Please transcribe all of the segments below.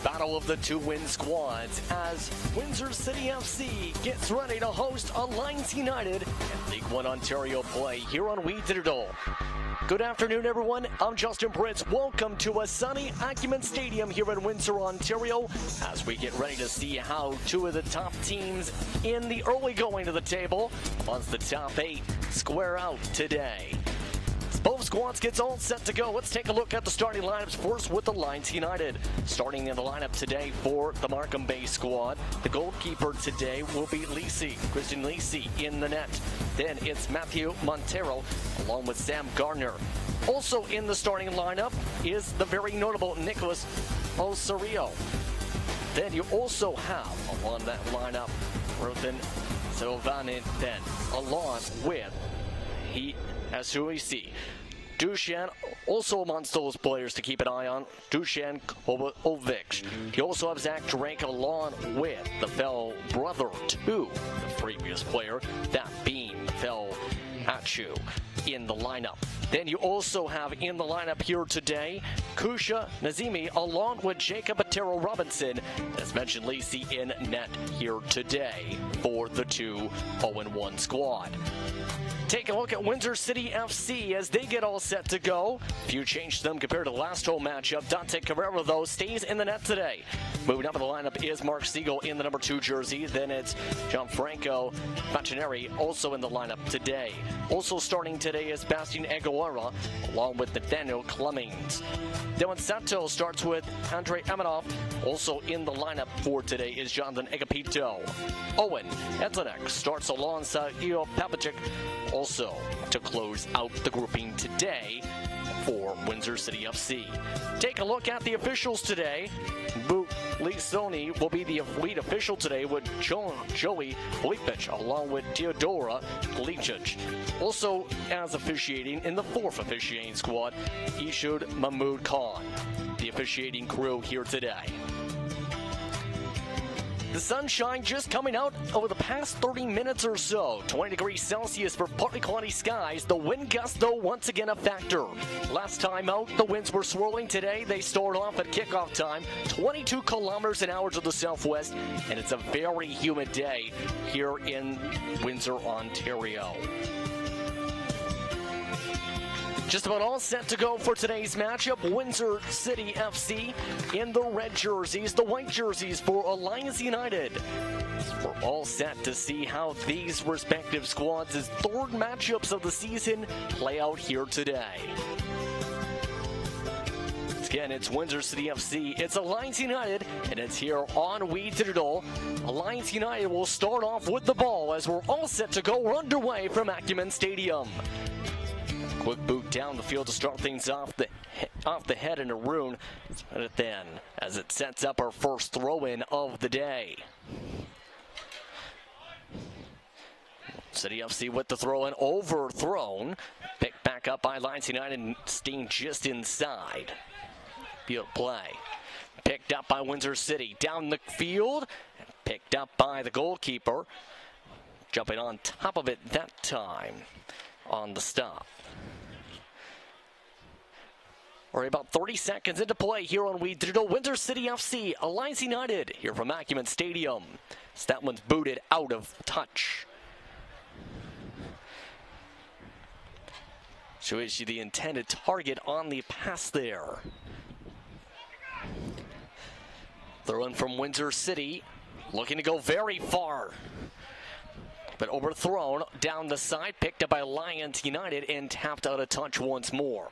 battle of the two-win squads as Windsor City FC gets ready to host Alliance United in League One Ontario play here on We Digital. Good afternoon, everyone. I'm Justin Pritz. Welcome to a sunny Acumen Stadium here in Windsor, Ontario, as we get ready to see how two of the top teams in the early going to the table, amongst the top 8, square out today. Both squads gets all set to go. Let's take a look at the starting lineups first with Alliance United. Starting in the lineup today for the Markham Bay squad, the goalkeeper today will be Christian Lisi in the net. Then it's Matthew Montero along with Sam Gardner. Also in the starting lineup is the very notable Nicholas Osorio. Then you also have on that lineup Rothan Silvanin then along with as we see, Dusan, also amongst those players to keep an eye on, Dusan Kovacic. You also have Zach Drake along with the fellow brother to the previous player, that being Fel Achu in the lineup. Then you also have in the lineup here today, Kusha Nazimi along with Jacob Atero Robinson. As mentioned, Lacey in net here today for the 2-0-1 squad. Take a look at Windsor City FC as they get all set to go. Few change to them compared to the last home matchup. Dante Carrera, though, stays in the net today. Moving up in the lineup is Mark Siegel in the number 2 jersey. Then it's Gianfranco Facineri also in the lineup today. Also starting today is Bastian Aguilera along with Nathaniel Clemens. Dylan Santos starts with Andrei Amanoff. Also in the lineup for today is Jonathan Agapito. Owen Etanek starts alongside Io Papicic also to close out the grouping today for Windsor City FC. Take a look at the officials today. Boot Lisoni will be the lead official today with Joey Lipich along with Teodora Glicic. Also as officiating in the 4th officiating squad, Ishud Mahmood Khan, the officiating crew here today. The sunshine just coming out over the past 30 minutes or so. 20 degrees Celsius for partly cloudy skies. The wind gust, though, once again a factor. Last time out, the winds were swirling. Today, they started off at kickoff time, 22 kilometers an hour to the southwest, and it's a very humid day here in Windsor, Ontario. Just about all set to go for today's matchup. Windsor City FC in the red jerseys, the white jerseys for Alliance United. We're all set to see how these respective squads' third matchups of the season play out here today. Again, it's Windsor City FC, it's Alliance United, and it's here on We Digital. Alliance United will start off with the ball as we're all set to go. We're underway from Acumen Stadium. Quick boot down the field to start things off the head in a rune. And then as it sets up our first throw-in of the day. City FC with the throw-in, overthrown. Picked back up by Alliance United and staying just inside. Beautiful play. Picked up by Windsor City. Down the field. And picked up by the goalkeeper. Jumping on top of it that time on the stop. We're about 30 seconds into play here on We Digital. Windsor City FC, Alliance United, here from Acumen Stadium. So that one's booted out of touch. Shows you the intended target on the pass there. Throw in from Windsor City, looking to go very far. But overthrown down the side, picked up by Alliance United and tapped out of touch once more.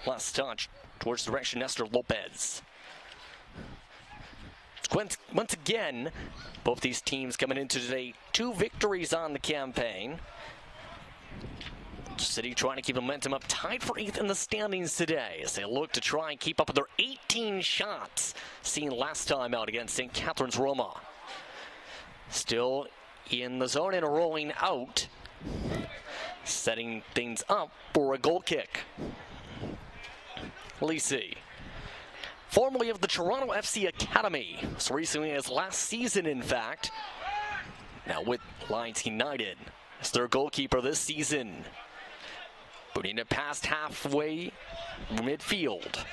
Last touch towards the direction Nestor Lopez. Once again, both these teams coming into today, 2 victories on the campaign. City trying to keep momentum up, tied for 8th in the standings today as they look to try and keep up with their 18 shots seen last time out against St. Catharines Roma. Still in the zone and rolling out, setting things up for a goal kick. Lisi, formerly of the Toronto FC Academy, so recently as last season in fact, now with Alliance United as their goalkeeper this season. Putting it past halfway midfield.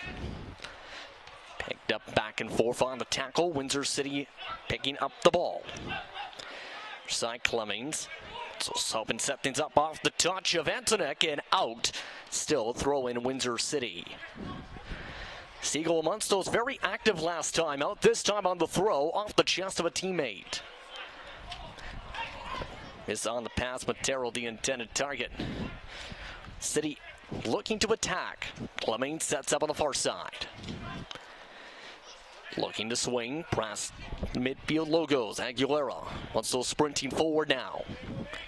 Picked up back and forth on the tackle. Windsor City picking up the ball. Side Clemmings. Just hoping to set things up off the touch of Antonek and out. Still throw in Windsor City. Siegel amongst those very active last time out. This time on the throw off the chest of a teammate. Is on the pass, but Terrell the intended target. City looking to attack. Clemmings sets up on the far side. Looking to swing, press midfield logos. Aguilera wants those sprinting forward now.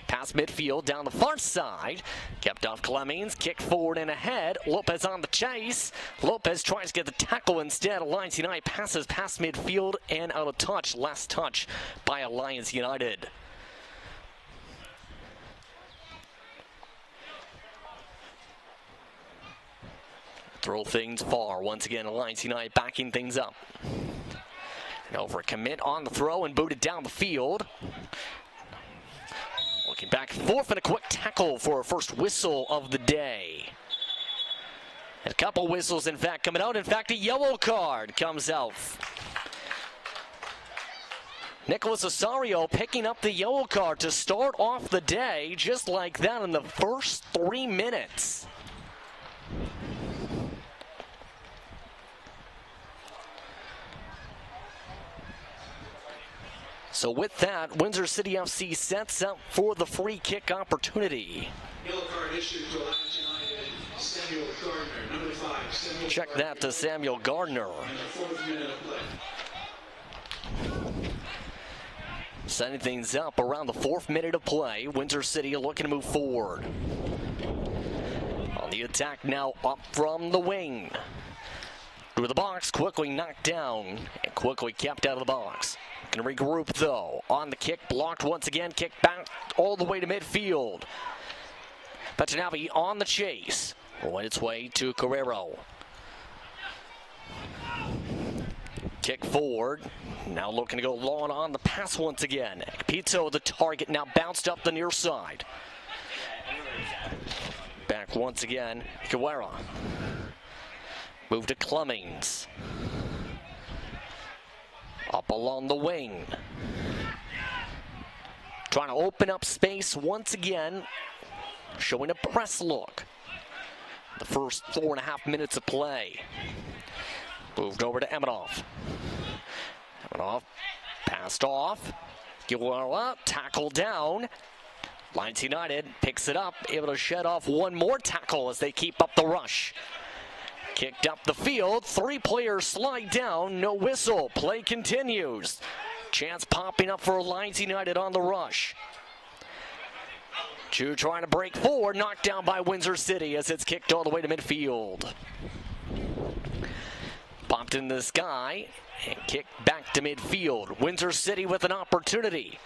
Pass midfield down the far side. Kept off Clemmings, kick forward and ahead. Lopez on the chase. Lopez tries to get the tackle instead. Alliance United passes past midfield and out of touch. Last touch by Alliance United. Throw things far. Once again, Alliance United backing things up. And over a commit on the throw and booted down the field. Looking back and forth and a quick tackle for a first whistle of the day. And a couple whistles, in fact, coming out. In fact, a yellow card comes out. Nicholas Osorio picking up the yellow card to start off the day just like that in the first 3 minutes. So with that, Windsor City FC sets up for the free kick opportunity. Yellow card issued to Alliance United, Samuel Gardner, number 5. Samuel Check Gardner, that to Samuel Gardner. in the 4th minute of play. Setting things up around the 4th minute of play. Windsor City looking to move forward. On the attack now up from the wing. Through the box, quickly knocked down and quickly kept out of the box. Going to regroup though. On the kick, blocked once again. Kick back all the way to midfield. Petinavi on the chase. Went its way to Carrero. Kick forward. Now looking to go long on the pass once again. Pizzo the target, now bounced up the near side. Back once again, Carrera. Move to Clemmings. Up along the wing. Trying to open up space once again. Showing a press look. The first 4.5 minutes of play. Moved over to Eminoff. Eminoff passed off. Gilwara tackle down. Alliance United picks it up, able to shed off one more tackle as they keep up the rush. Kicked up the field, 3 players slide down, no whistle, play continues. Chance popping up for Alliance United on the rush. Chu trying to break forward, knocked down by Windsor City as it's kicked all the way to midfield. Popped in the sky and kicked back to midfield. Windsor City with an opportunity.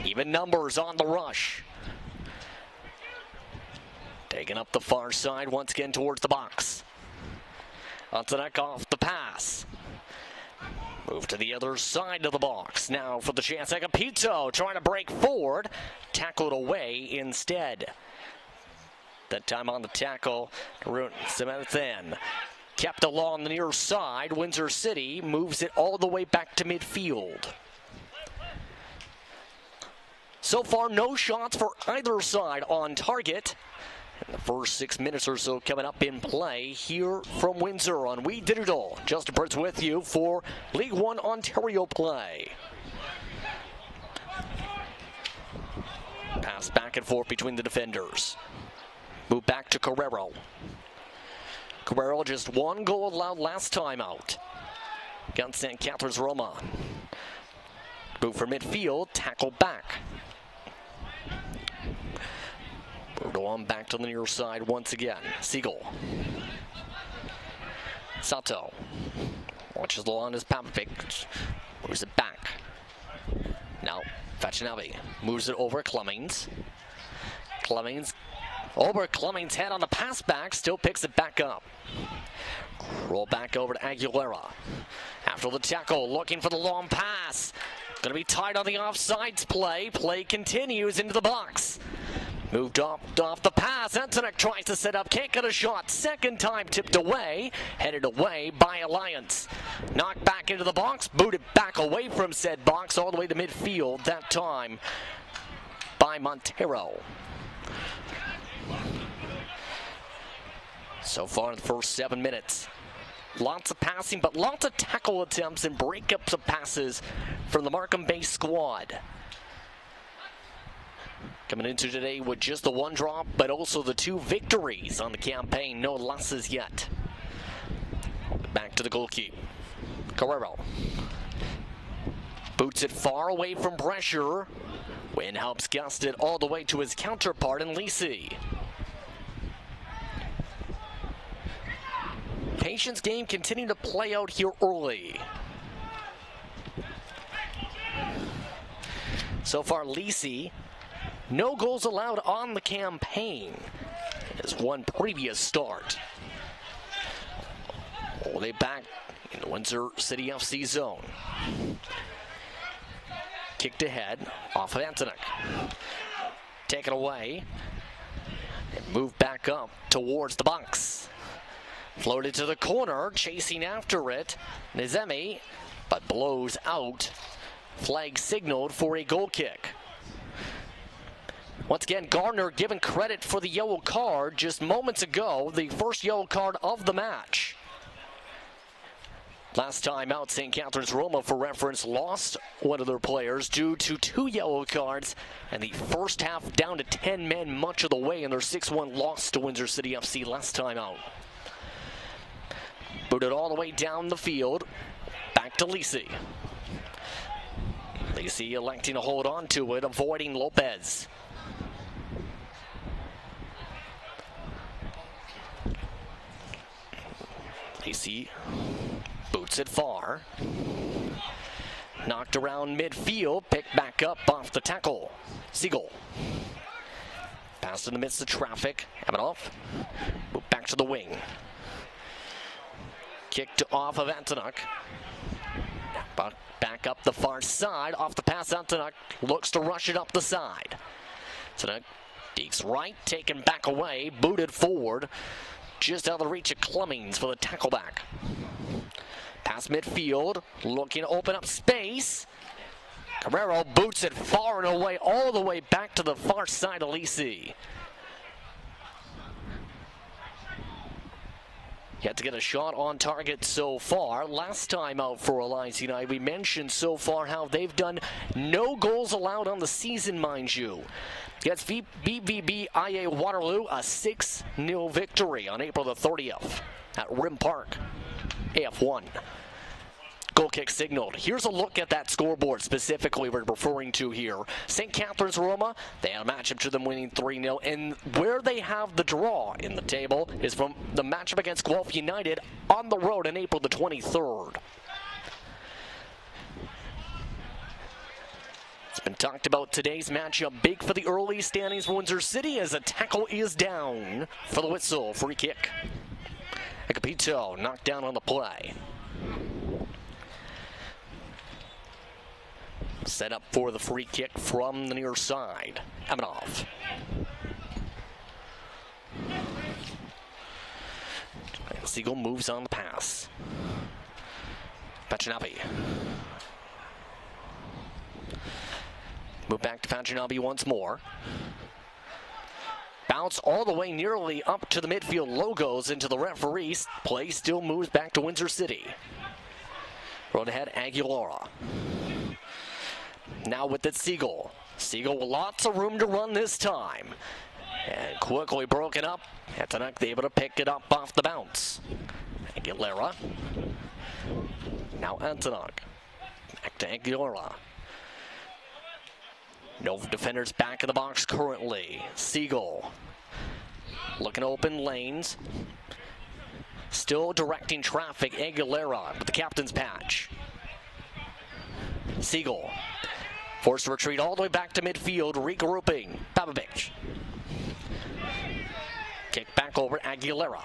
Even numbers on the rush. Taking up the far side once again towards the box. Antonek off the pass. Move to the other side of the box. Now for the chance. Agapito trying to break forward. Tackled away instead. That time on the tackle, Semethan kept along the near side. Windsor City moves it all the way back to midfield. So far, no shots for either side on target. In the first 6 minutes or so coming up in play here from Windsor on We Digital. Justin Pritz with you for League One Ontario play. Pass back and forth between the defenders. Move back to Carrero. Carrero just 1 goal allowed last time out against St. Catharines Roma. Move for midfield, tackle back. Moved on back to the near side once again. Siegel. Sato. Watches the line as Papovic. Moves it back. Now, Facinavi moves it over Clemmings. Clemmings over Clemmings' head on the pass back. Still picks it back up. Roll back over to Aguilera. After the tackle, looking for the long pass. Going to be tied on the offsides play. Play continues into the box. Moved off the pass. Antonek tries to set up, can't get a shot. Second time tipped away, headed away by Alliance. Knocked back into the box, booted back away from said box, all the way to midfield, that time by Montero. So far in the first 7 minutes, lots of passing, but lots of tackle attempts and breakups of passes from the Markham-based squad. Coming into today with just the 1 drop, but also the 2 victories on the campaign. No losses yet. Back to the goalkeeper. Carrero. Boots it far away from pressure. Wynn helps gust it all the way to his counterpart in Lisi. Patience game continuing to play out here early. So far, Lisi, no goals allowed on the campaign. His one previous start. All they back in the Windsor City FC zone. Kicked ahead off of Antonek. Taken away and moved back up towards the box. Floated to the corner, chasing after it. Nizemi, but blows out. Flag signaled for a goal kick. Once again, Gardner given credit for the yellow card just moments ago, the first yellow card of the match. Last time out, St. Catharines Roma, for reference, lost one of their players due to 2 yellow cards, and the first half down to 10 men much of the way in their 6-1 loss to Windsor City FC last time out. Booted all the way down the field, back to Lisi. Lisi electing to hold on to it, avoiding Lopez. Lisi boots it far. Knocked around midfield, picked back up off the tackle. Siegel. Passed in the midst of traffic. Amanov. Moved back to the wing. Kicked off of Antonek. Back up the far side. Off the pass, Antonek looks to rush it up the side. Antonek digs right, taken back away, booted forward. Just out of the reach of Clummings for the tackle back. Past midfield, looking to open up space. Carrero boots it far and away, all the way back to the far side of Lisi. Yet to get a shot on target so far. Last time out for Alliance United, we mentioned so far how they've done no goals allowed on the season, mind you. Against BVB-IA Waterloo, a 6-0 victory on April the 30th at Rim Park, AF1. Goal kick signaled. Here's a look at that scoreboard specifically we're referring to here. St. Catharines Roma, they had a matchup to them winning 3-0, and where they have the draw in the table is from the matchup against Guelph United on the road on April the 23rd. It's been talked about today's matchup. Big for the early standings for Windsor City as a tackle is down for the whistle. Free kick. Agapito knocked down on the play. Set up for the free kick from the near side. Amanov. Siegel moves on the pass. Pachinabi. Move back to Pachinabi once more. Bounce all the way nearly up to the midfield logos into the referees. Play still moves back to Windsor City. Road ahead, Aguilera. Now with it, Siegel. Siegel with lots of room to run this time. And quickly broken up. Antonek able to pick it up off the bounce. Aguilera. Now Antonek. Back to Aguilera. No defenders back in the box currently. Siegel. Looking to open lanes. Still directing traffic. Aguilera with the captain's patch. Siegel. Forced to retreat all the way back to midfield, regrouping. Babovic. Kick back over Aguilera.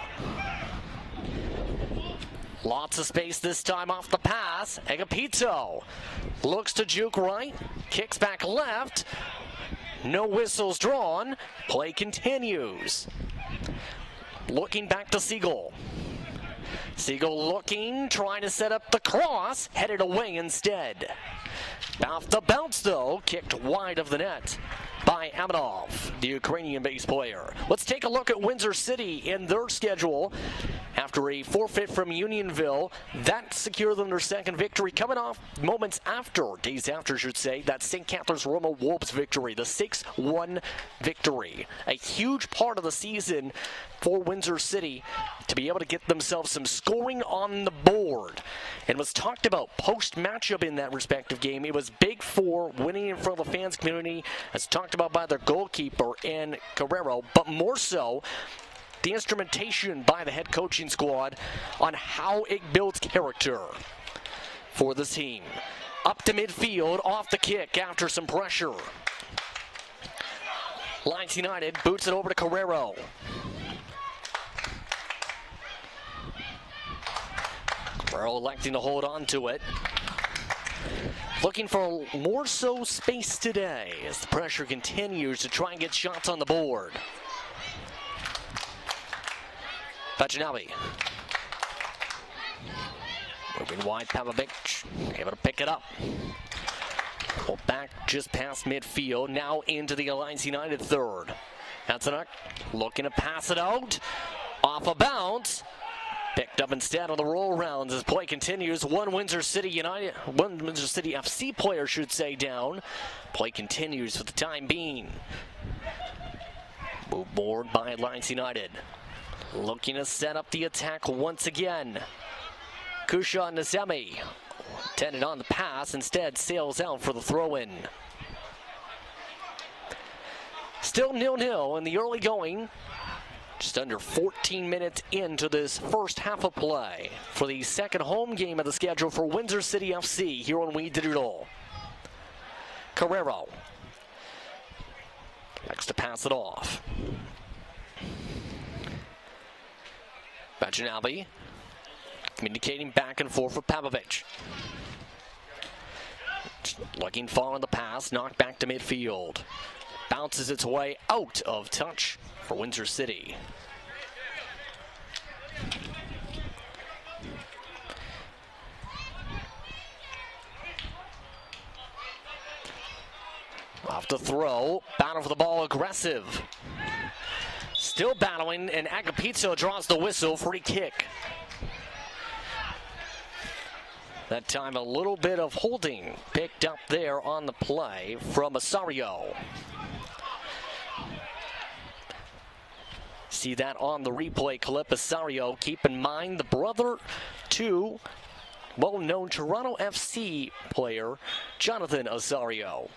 Lots of space this time off the pass. Agapito looks to juke right, kicks back left. No whistles drawn. Play continues. Looking back to Siegel. Siegel looking, trying to set up the cross, headed away instead. Off the bounce though, kicked wide of the net by Amadov, the Ukrainian-based player. Let's take a look at Windsor City in their schedule. After a forfeit from Unionville, that secured them their second victory, coming off days after, should say, that St. Catharines Roma Wolves victory, the 6-1 victory. A huge part of the season for Windsor City to be able to get themselves some scoring on the board. And was talked about post-matchup in that respective game. It was big for winning in front of the fans community, as talked about by their goalkeeper and Carrero, but more so the instrumentation by the head coaching squad on how it builds character for the team. Up to midfield, off the kick after some pressure. Lions United boots it over to Carrero. Carrero electing to hold on to it. Looking for more so space today as the pressure continues to try and get shots on the board. Vajinavi. Moving wide, Pavlovic able to pick it up. Pull back just past midfield, now into the Alliance United third. Hatzenuk looking to pass it out. Off a bounce. Picked up instead on the roll rounds as play continues. One Windsor City FC player should say down. Play continues for the time being. Move board by Alliance United. Looking to set up the attack once again. Kusha Nazemi intended on the pass, instead sails out for the throw-in. Still 0-0 in the early going. Just under 14 minutes into this first half of play for the second home game of the schedule for Windsor City FC here on We Digital. Carrero likes to pass it off. Vajinavi communicating back and forth with Pavlovic. Looking far on the pass, knocked back to midfield. Bounces its way out of touch for Windsor City. Off the throw, battle for the ball, aggressive. Still battling, and Agapizzo draws the whistle, free kick. That time a little bit of holding picked up there on the play from Osorio. See that on the replay clip. Osorio, keep in mind the brother to well-known Toronto FC player Jonathan Osorio.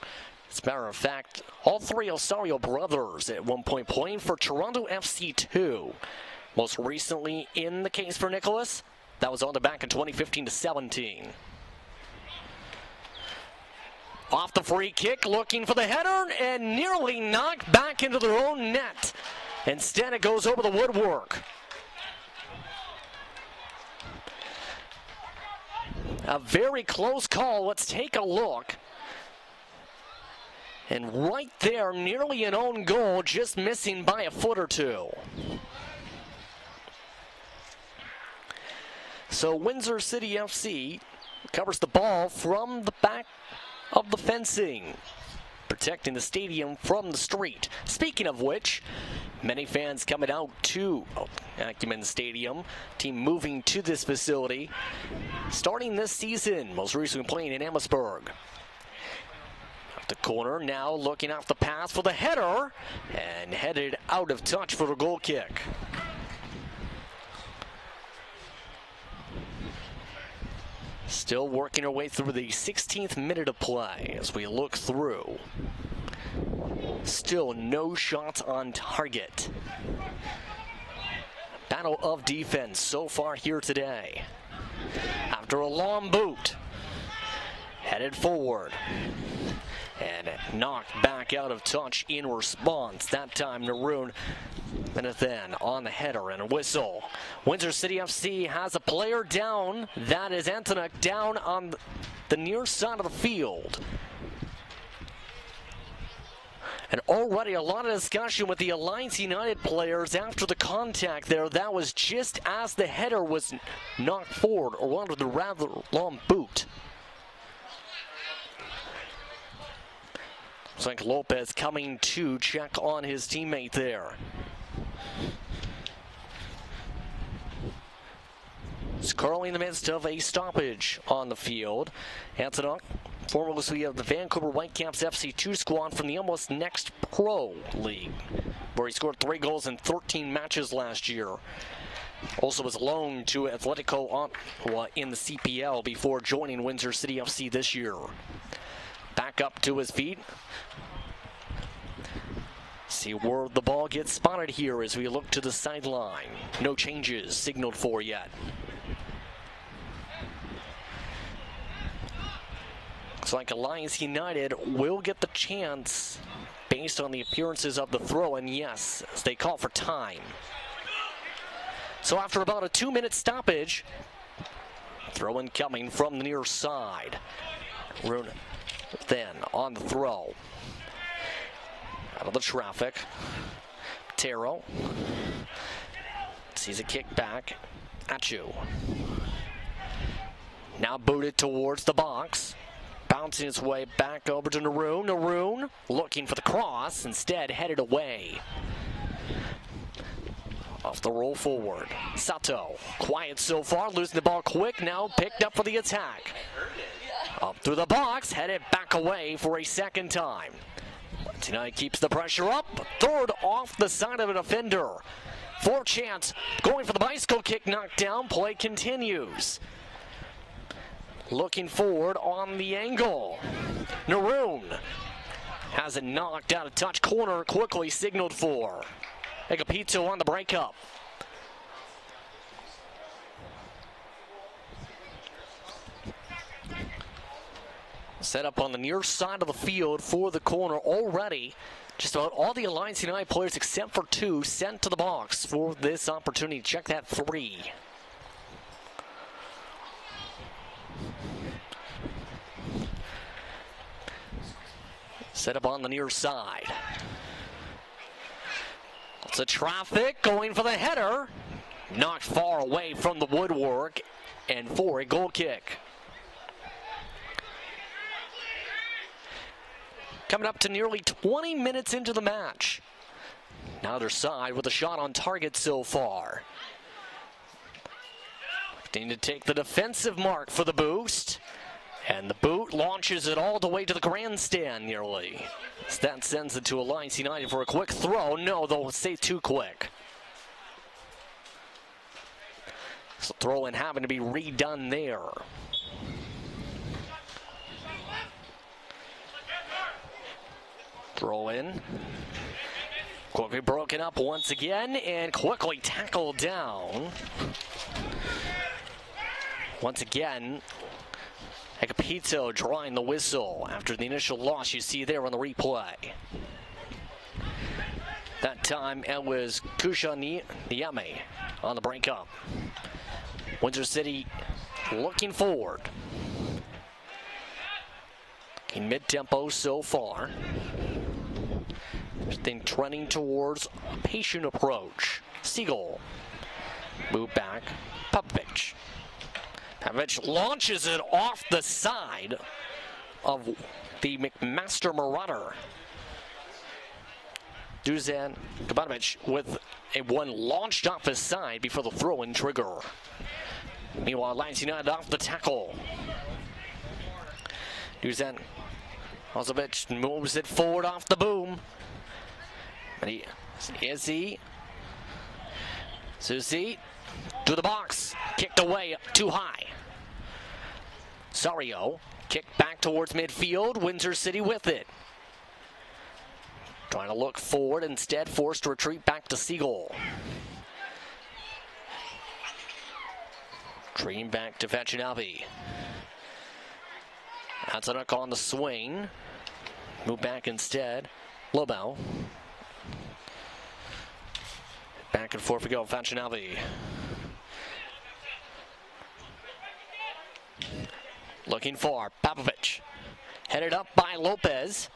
As a matter of fact, all three Osorio brothers at one point playing for Toronto FC 2. Most recently in the case for Nicholas, that was on the back in 2015-17. Off the free kick, looking for the header, and nearly knocked back into their own net. Instead, it goes over the woodwork. A very close call. Let's take a look. And right there, nearly an own goal, just missing by a foot or two. So Windsor City FC covers the ball from the back of the fencing, protecting the stadium from the street. Speaking of which, many fans coming out to Acumen Stadium, team moving to this facility, starting this season, most recently playing in Amherstburg. Off the corner, now looking off the pass for the header, and headed out of touch for the goal kick. Still working our way through the 16th minute of play as we look through. Still no shots on target. Battle of defense so far here today. After a long boot, headed forward. And knocked back out of touch in response. That time Naroon Benathan on the header and a whistle. Windsor City FC has a player down. That is Antonek down on the near side of the field. And already a lot of discussion with the Alliance United players after the contact there. That was just as the header was knocked forward, or under the rather long boot. Looks like Lopez coming to check on his teammate there. It's currently in the midst of a stoppage on the field. Antonuk, formerly of the Vancouver Whitecaps FC2 squad from the almost next Pro League, where he scored 3 goals in 13 matches last year. Also was loaned to Atletico Ottawa in the CPL before joining Windsor City FC this year. Back up to his feet. See where the ball gets spotted here as we look to the sideline. No changes signaled for yet. Looks like Alliance United will get the chance based on the appearances of the throw, and yes, as they call for time. So after about a 2-minute stoppage, throw-in coming from the near side. Then on the throw. Out of the traffic. Taro sees a kick back. Achu. Now booted towards the box. Bouncing his way back over to Naroon. Naroon looking for the cross, instead headed away. Off the roll forward. Sato, quiet so far, losing the ball quick, now picked up for the attack. Up through the box, headed back away for a second time. Tonight keeps the pressure up, third off the side of a defender. For chance, going for the bicycle kick, knocked down, play continues. Looking forward on the angle. Naroon has it knocked out of touch corner, quickly signaled for. Agapito on the breakup. Set up on the near side of the field for the corner already. Just about all the Alliance United players except for 2 sent to the box for this opportunity. Check that 3. Set up on the near side. It's a traffic going for the header. Knocked far away from the woodwork and for a goal kick. Coming up to nearly 20 minutes into the match. Now their side with a shot on target so far. Looking to take the defensive mark for the boost. And the boot launches it all the way to the grandstand nearly. So that sends it to Alliance United for a quick throw. No, they'll stay too quick. So throw-in having to be redone there. Throw in. Quickly broken up once again and quickly tackled down. Once again, Agapito drawing the whistle after the initial loss you see there on the replay. That time it was Kusha Niame on the breakup. Windsor City looking forward. In mid-tempo so far. Then trending towards a patient approach. Siegel. Move back. Popovic. Popovic launches it off the side of the McMaster Marauder. Dusan Kabanovic with a one launched off his side before the throw-in trigger. Meanwhile, Alliance United off the tackle. Dusan Ozovic moves it forward off the boom. But Izzy. Susi to the box. Kicked away too high. Sario kicked back towards midfield. Windsor City with it. Trying to look forward, instead forced to retreat back to Siegel. Dream back to Vachinavi. Antonuk on the swing. Move back instead. Lobo. Back and forth we go, Vachinavi. Looking for Popovic. Headed up by Lopez.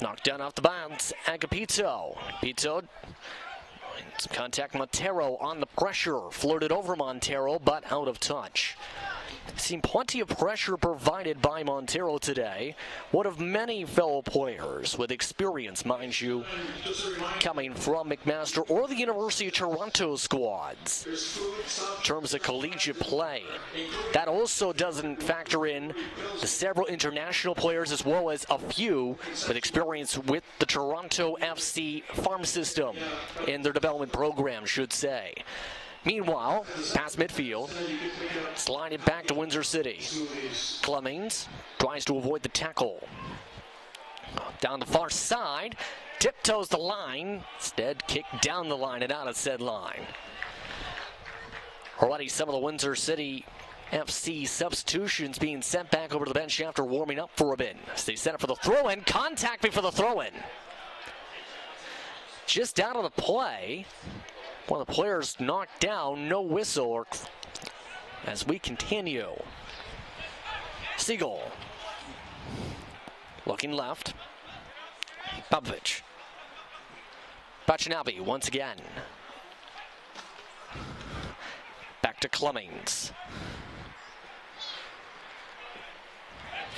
Knocked down off the bounce. Agapito. Pito. Some contact. Montero on the pressure. Flirted over Montero, but out of touch. Seen plenty of pressure provided by Montero today. One of many fellow players with experience, mind you, coming from McMaster or the University of Toronto squads in terms of collegiate play. That also doesn't factor in the several international players as well as a few with experience with the Toronto FC farm system in their development program, should say. Meanwhile, past midfield, slide it back to Windsor City. Clemmings tries to avoid the tackle. Down the far side, tiptoes the line, instead kicked down the line and out of said line. Already some of the Windsor City FC substitutions being sent back over to the bench after warming up for a bit. So they set up for the throw-in, contact before the throw-in. Just out of the play. One of the players knocked down, no whistle as we continue. Siegel. Looking left. Popovich. Bachinabi once again. Back to Clemmings.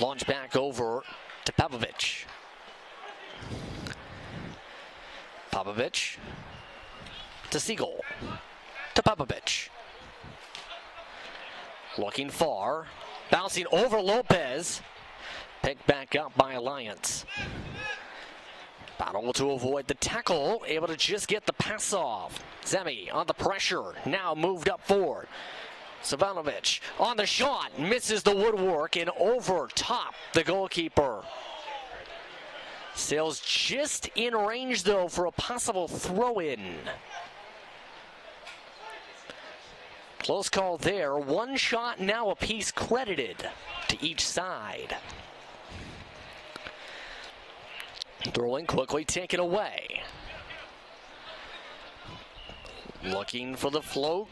Launch back over to Popovich. Popovich. To Siegel, to Popovich. Looking far, bouncing over Lopez. Picked back up by Alliance. Battle to avoid the tackle, able to just get the pass off. Zemi on the pressure, now moved up forward. Savanovic on the shot, misses the woodwork and over top the goalkeeper. Sails just in range though for a possible throw-in. Close call there. One shot now apiece credited to each side. Throwing quickly taken away. Looking for the float.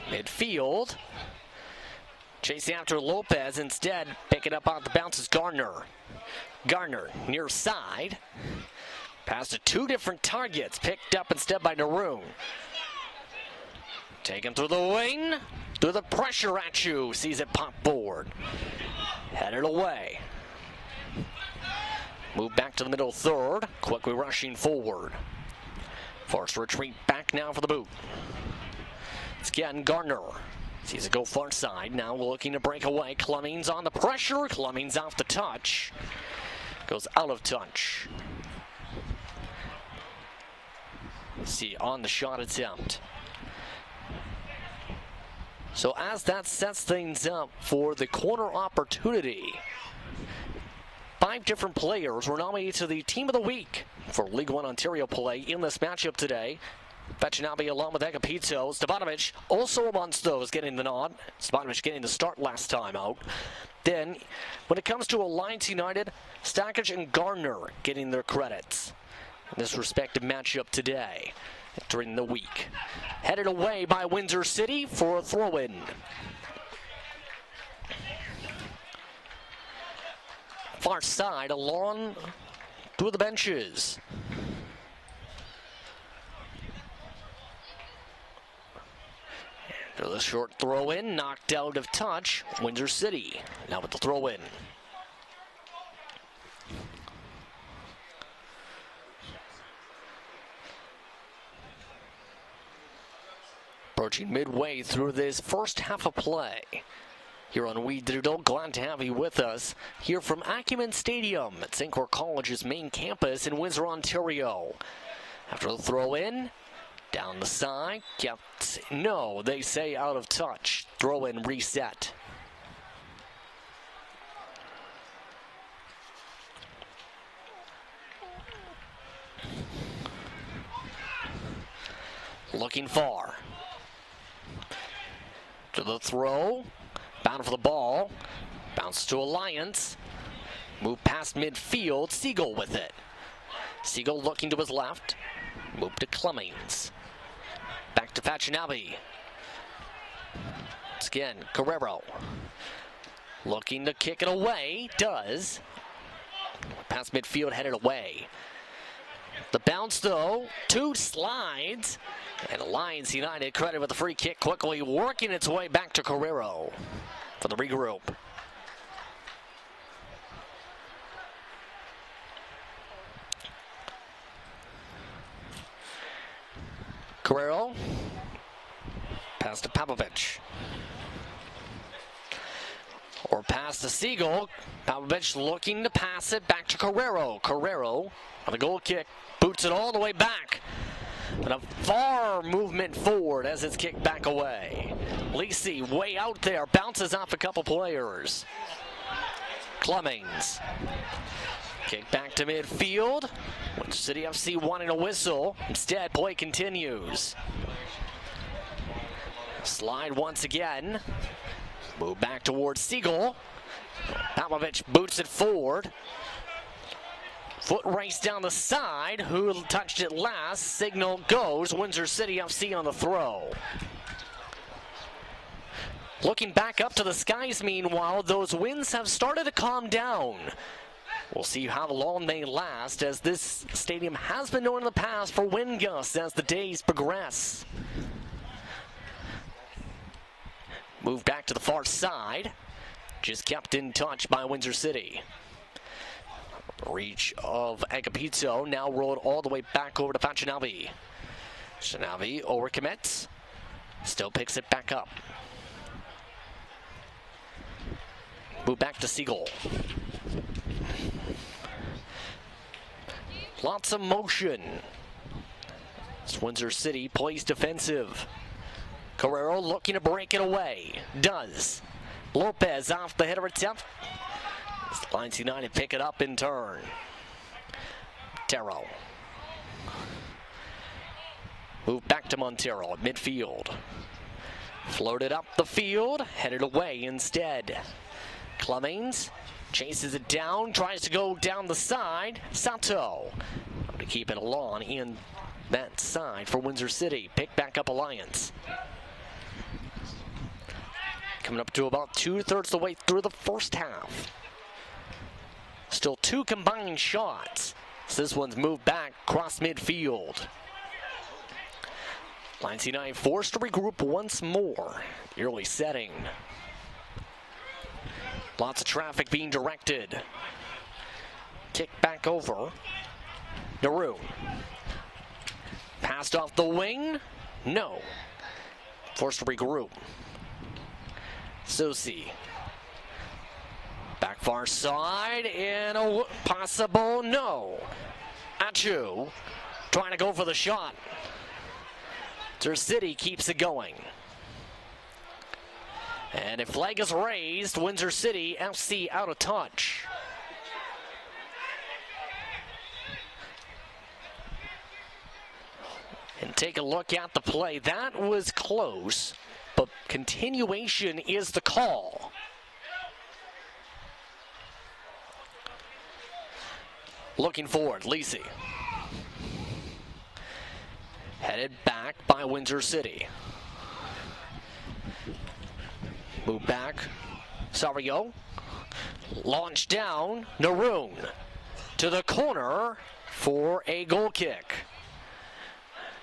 Midfield. Chasing after Lopez. Instead, picking up on the bounce is Gardner. Gardner near side. Pass to two different targets. Picked up instead by Naroon. Taken through the wing, through the pressure at you, sees it pop forward. Headed away. Move back to the middle third, quickly rushing forward. Forced retreat back now for the boot. It's again Gardner. Sees it go far side, now looking to break away. Clemmings on the pressure, Clemmings off the touch. Goes out of touch. See on the shot attempt. So as that sets things up for the corner opportunity, 5 different players were nominated to the Team of the Week for League One Ontario play in this matchup today. Bachinabi along with Agapito. Stevanovic also amongst those getting the nod. Stevanovic getting the start last time out. Then, when it comes to Alliance United, Stackage and Gardner getting their credits in this respective matchup today during the week. Headed away by Windsor City for a throw-in. Far side, along through the benches. The short throw-in, knocked out of touch. Windsor City now with the throw-in. Approaching midway through this first half of play. Here on We Digital, glad to have you with us here from Acumen Stadium at St. Clair College's main campus in Windsor, Ontario. After the throw-in, down the side, kept, no, they say out of touch. Throw-in reset. Looking far. To the throw. Bound for the ball. Bounce to Alliance. Move past midfield. Siegel with it. Siegel looking to his left. Move to Clemmings. Back to Bachinabi. Once again, Guerrero. Looking to kick it away. Does. past midfield, headed away. The bounce, though, 2 slides. And Alliance United credit with the free kick, quickly working its way back to Carrero for the regroup. Carrero, pass to Papovich. Or pass to Siegel. Papovich looking to pass it back to Carrero. Carrero on the goal kick, boots it all the way back. And a far movement forward as it's kicked back away. Lisi way out there, bounces off a couple players. Clemmings. Kick back to midfield. Windsor City FC wanting a whistle. Instead, play continues. Slide once again. Move back towards Siegel. Papovich boots it forward. Foot race down the side. Who touched it last? Signal goes. Windsor City FC on the throw. Looking back up to the skies, meanwhile, those winds have started to calm down. We'll see how long they last, as this stadium has been known in the past for wind gusts as the days progress. Move back to the far side. Just kept in touch by Windsor City. Reach of Agapito, now rolled all the way back over to Facinavi. Facinavi overcommits. Still picks it back up. Move back to Siegel. Lots of motion. As Windsor City plays defensive. Carrero looking to break it away. Does. Lopez off the header attempt. Alliance United pick it up in turn. Montero. Move back to Montero at midfield. Floated up the field, headed away instead. Clemmings chases it down, tries to go down the side. Sato to keep it along in that side for Windsor City. Pick back up Alliance. Coming up to about 2/3 of the way through the first half. Still 2 combined shots. So this one's moved back across midfield. Alliance United forced to regroup once more. Early setting. Lots of traffic being directed. Kick back over. Naru. Passed off the wing. No. Forced to regroup. Susi. Back far side, and a possible no. Achu trying to go for the shot. Windsor City keeps it going. And a flag is raised. Windsor City FC out of touch. And take a look at the play. That was close, but continuation is the call. Looking forward, Lisi. Headed back by Windsor City. Move back. Sario. Launch down. Naroon to the corner for a goal kick.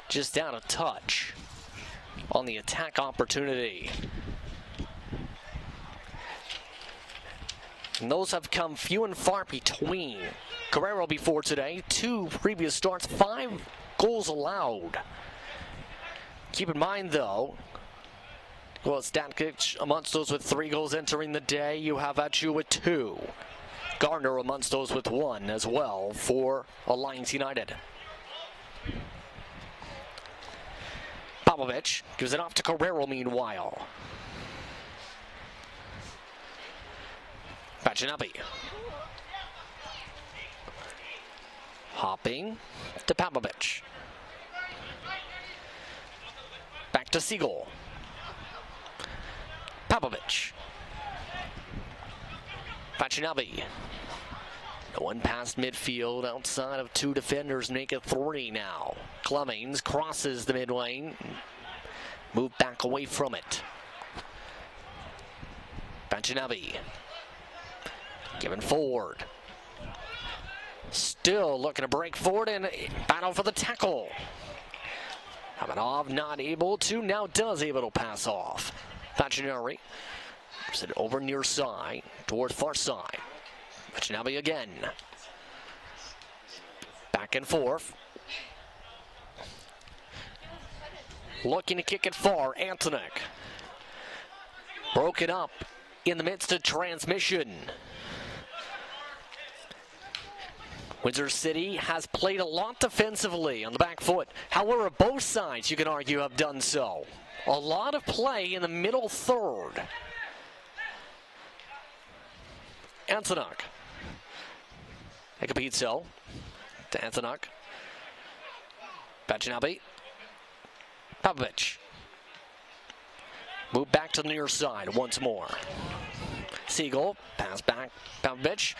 Just out of touch on the attack opportunity. And those have come few and far between. Carrero before today, 2 previous starts, 5 goals allowed. Keep in mind though, well, Stankic amongst those with 3 goals entering the day. You have Achu with 2. Gardner amongst those with 1 as well for Alliance United. Popovich gives it off to Carrero meanwhile. Bacinabi. Hopping to Popovich. Back to Siegel. Popovich. Bacinabi. No one past midfield outside of 2 defenders, make it 3 now. Clemmings crosses the mid lane. Move back away from it. Bacinabi. Given forward. still looking to break forward and battle for the tackle. Hamanov not able to, now does able to pass off. Paginari sent it over near side, towards far side. Paginari again. Back and forth. Looking to kick it far, Antonik. Broken up in the midst of transmission. Windsor City has played a lot defensively on the back foot. However, both sides, you can argue, have done so. A lot of play in the middle third. Antonik. Ekapizzo to Antonik. Pachinabi. Pavlovich. Move back to the near side once more. Siegel, pass back, Pavlovich.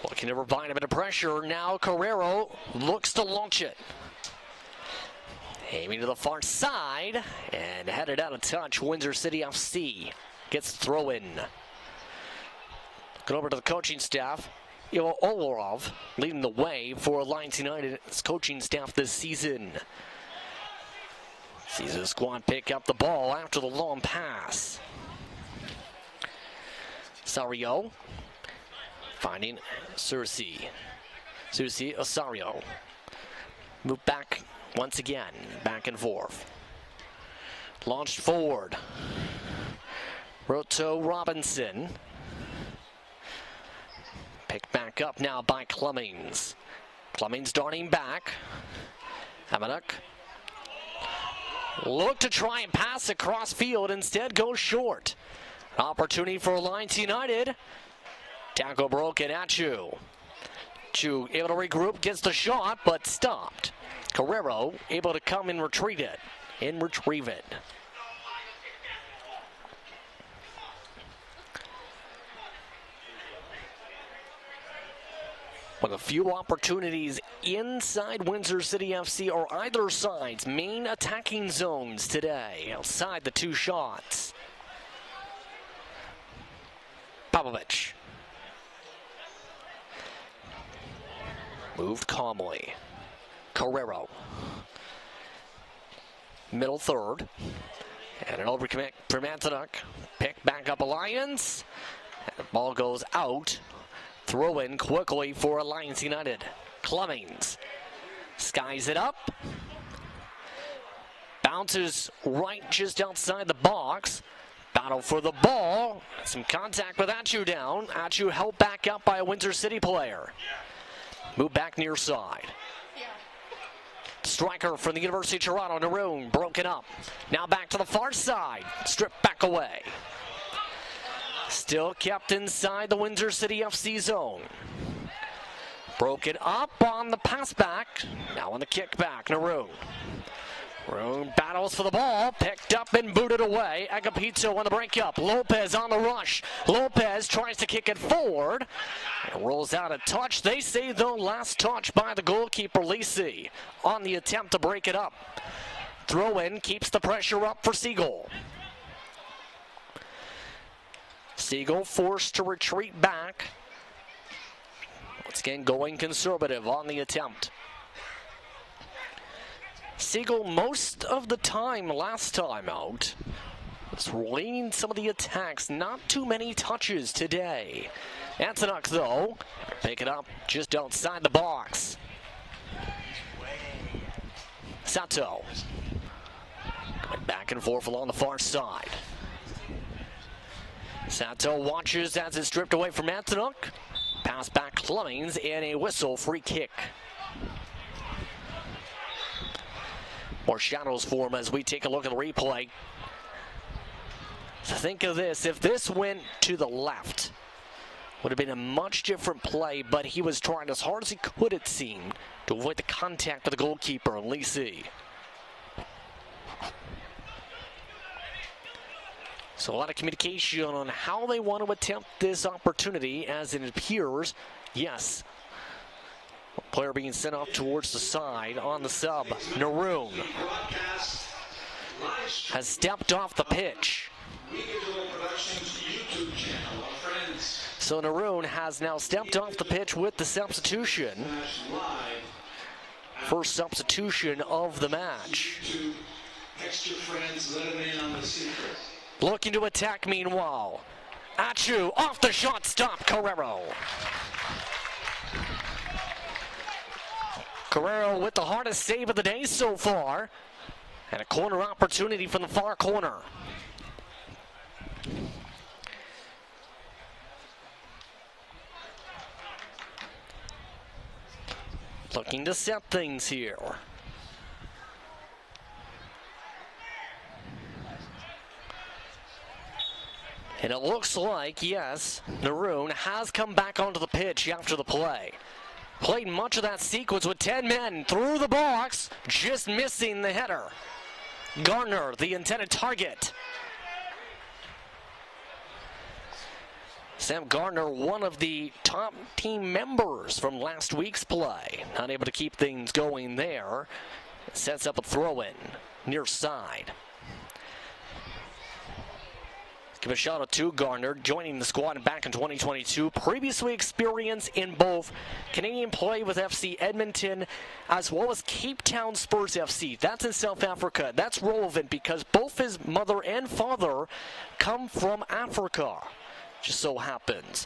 Looking to provide a bit of pressure. Now Carrero looks to launch it. Aiming to the far side and headed out of touch. Windsor City FC gets throw in. Looking over to the coaching staff. Ivo Olarov leading the way for Alliance United's coaching staff this season. Sees the squad pick up the ball after the long pass. Sario finding Sursi. Osario. Move back once again. Back and forth. Launched forward. Roto Robinson. Picked back up now by Clemmings. Clemmings darting back. Hamanuk. Look to try and pass across field. Instead goes short. An opportunity for Alliance United. Tackle broken at Chu. Chu able to regroup, gets the shot, but stopped. Carrero able to come and retrieve it. With a few opportunities inside Windsor City FC or either side's main attacking zones today, outside the two shots. Pavlovich. Moved calmly. Carrero. Middle third. And an overcommit from Antonik. Pick back up Alliance. And the ball goes out. Throw in quickly for Alliance United. Clemmings skies it up. Bounces right just outside the box. Battle for the ball. Some contact with Achu down. Achu held back up by a Windsor City player. Move back near side. Striker from the University of Toronto, Naroon, broken up. Now back to the far side. Stripped back away. Still kept inside the Windsor City FC zone. Broken up on the pass back. Now on the kick back, Naroon. Naroon battles for the ball. Picked up and booted away. Agapito on the breakup. Lopez on the rush. Lopez tries to kick it forward. And rolls out a touch. They say, though, last touch by the goalkeeper, Lisi, on the attempt to break it up. Throw in keeps the pressure up for Siegel. Siegel forced to retreat back. Once again, going conservative on the attempt. Siegel, most of the time last time out, was leading some of the attacks. Not too many touches today. Antonik, though, pick it up just outside the box. Sato. Going back and forth along the far side. Sato watches as it's stripped away from Antonik. Pass back Clemmings and a whistle, free kick. More shadows for him as we take a look at the replay. So think of this, if this went to the left, would have been a much different play, but he was trying as hard as he could, it seemed, to avoid the contact with the goalkeeper, Lisi. So a lot of communication on how they want to attempt this opportunity, as it appears, yes, player being sent off towards the side on the sub. Naroon has stepped off the pitch. So Naroon has now stepped off the pitch with the substitution. First substitution of the match. Extra friends, let them in on the secret. Looking to attack meanwhile. Achu off the shot stop, Carrero. Carrero with the hardest save of the day so far. And a corner opportunity from the far corner. Looking to set things here. And it looks like, yes, Naroon has come back onto the pitch after the play. Played much of that sequence with 10 men through the box, just missing the header. Gardner, the intended target. Sam Gardner, one of the top team members from last week's play. Not able to keep things going there. Sets up a throw-in near side. Give a shout out to Gardner, joining the squad back in 2022. Previously experienced in both Canadian play with FC Edmonton as well as Cape Town Spurs FC. That's in South Africa. That's relevant because both his mother and father come from Africa. Just so happens.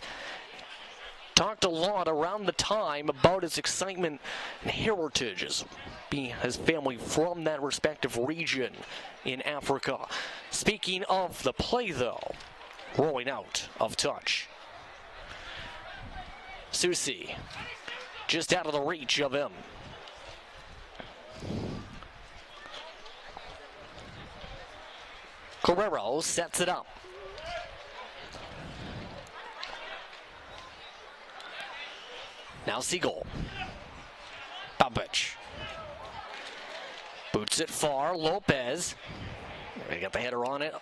Talked a lot around the time about his excitement and heritage as being his family from that respective region in Africa. Speaking of the play though, rolling out of touch. Susi, just out of the reach of him. Carrero sets it up. Now Siegel. Babic. Boots it far. Lopez. They got the header on it.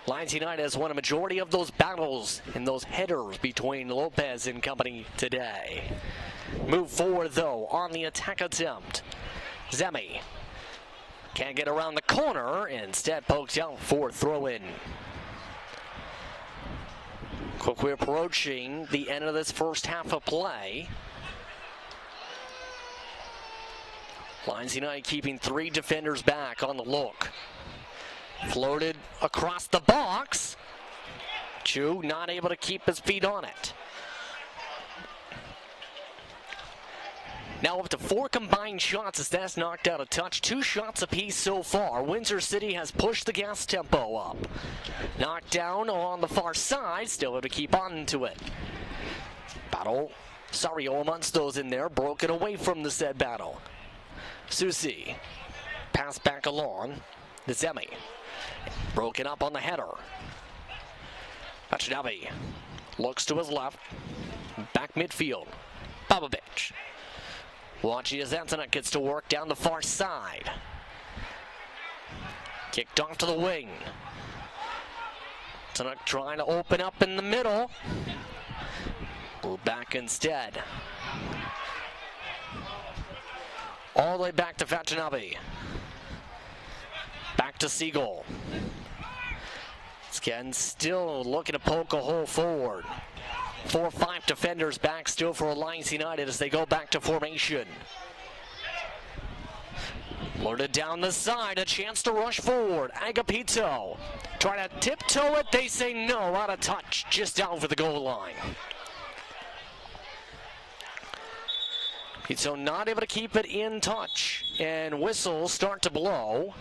Lions United has won a majority of those battles in those headers between Lopez and company today. Move forward though on the attack attempt. Zemi. Can't get around the corner. Instead poked out for throw-in. Quickly approaching the end of this first half of play. Lions United keeping 3 defenders back on the look. Floated across the box. Chu not able to keep his feet on it. Now up to 4 combined shots as that's knocked out of touch. 2 shots apiece so far. Windsor City has pushed the gas tempo up. Knocked down on the far side. Still able to keep on to it. Battle. Sario amongst those in there. Broken away from the said battle. Susi. Pass back along. The Zemi. Broken up on the header. Achinabi. Looks to his left. Back midfield. Babovic. Watching as Antonek gets to work down the far side. Kicked off to the wing. Antonek trying to open up in the middle. Move back instead. All the way back to Fatanabe. Back to Siegel. Again, still looking to poke a hole forward. 4 or 5 defenders back still for Lions United as they go back to formation. Loaded down the side, a chance to rush forward. Agapito trying to tiptoe it. They say no, out of touch, just down for the goal line. So not able to keep it in touch, and whistles start to blow.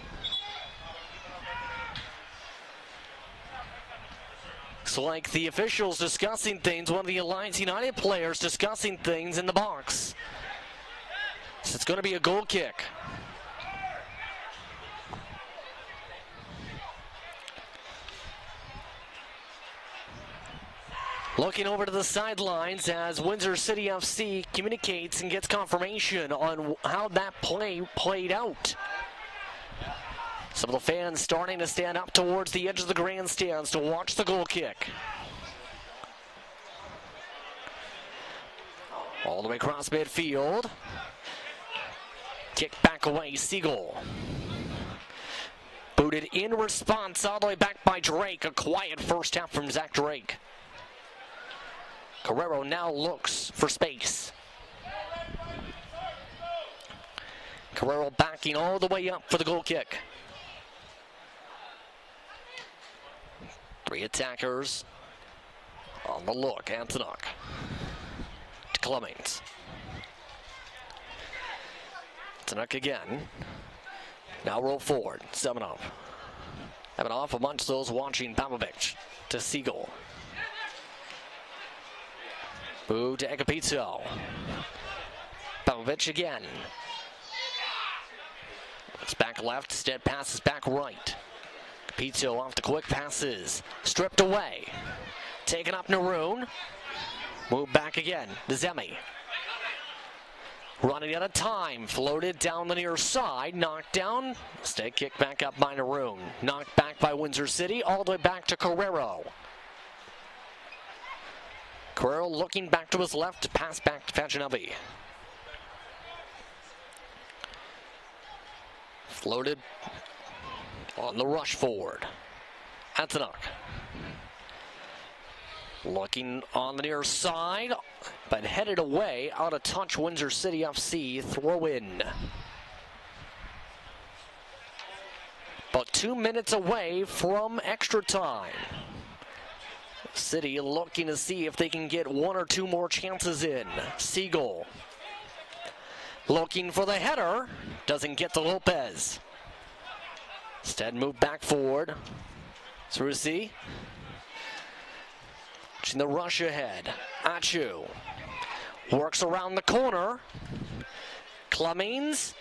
Looks like the officials discussing things, one of the Alliance United players discussing things in the box. So it's going to be a goal kick. Looking over to the sidelines as Windsor City FC communicates and gets confirmation on how that play played out. Some of the fans starting to stand up towards the edge of the grandstands to watch the goal kick. All the way across midfield. Kick back away, Siegel. Booted in response all the way back by Drake. A quiet first half from Zach Drake. Carrero now looks for space. Carrero backing all the way up for the goal kick. 3 attackers on the look. Antonuk to Clemens. Antonuk again. Now roll forward. Semenov. Semenov amongst those watching. Pavlovich to Siegel. Boo to Agapito. Pavlovich again. It's back left. Instead passes back right. Pizzo off the quick passes. Stripped away. Taken up Naroon. Move back again. Zemi. Running out of time. Floated down the near side. Knocked down. Stay kicked back up by Naroon. Knocked back by Windsor City. All the way back to Carrero. Carrero looking back to his left to pass back to Faginetti. Floated on the rush forward. Antonuk. Looking on the near side, but headed away. Out of touch, Windsor City FC. Throw in. About 2 minutes away from extra time. City looking to see if they can get 1 or 2 more chances in. Siegel looking for the header. Doesn't get to Lopez. Instead, move back forward. Cerusi. In the rush ahead. Achu. Works around the corner. Clemens.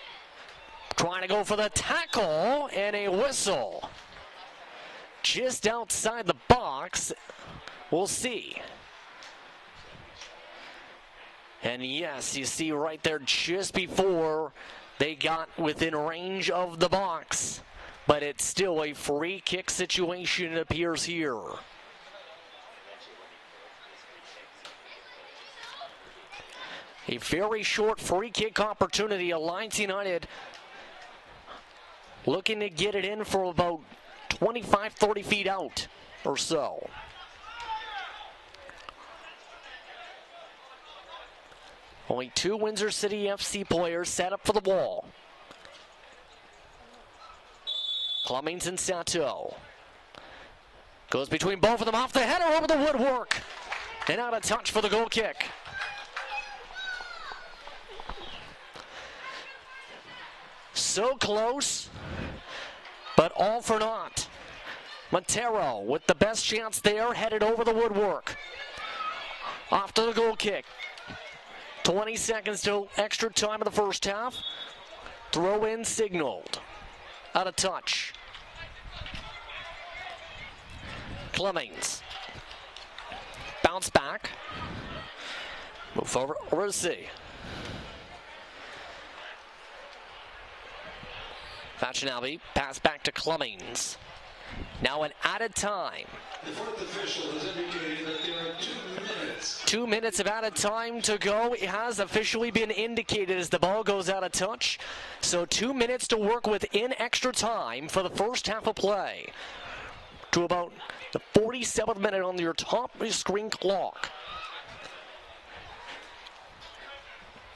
Trying to go for the tackle. And a whistle. Just outside the box. We'll see. And yes, you see right there just before they got within range of the box. But it's still a free kick situation, it appears here. A very short free kick opportunity. Alliance United looking to get it in for about 25, 30 feet out or so. Only 2 Windsor City FC players set up for the wall. Clemens and Sato. Goes between both of them, off the header, over the woodwork. And out of touch for the goal kick. So close, but all for naught. Montero with the best chance there, headed over the woodwork. Off to the goal kick. 20 seconds till extra time of the first half. Throw in signaled. Out of touch. Clemens. Bounce back. Move forward. Rossi. Faginetti. Pass back to Clemens. Now an added time. The fourth official has indicated that there are 2 minutes. 2 minutes of added time to go. It has officially been indicated as the ball goes out of touch. So 2 minutes to work with in extra time for the first half of play. To about the 47th minute on your top screen clock.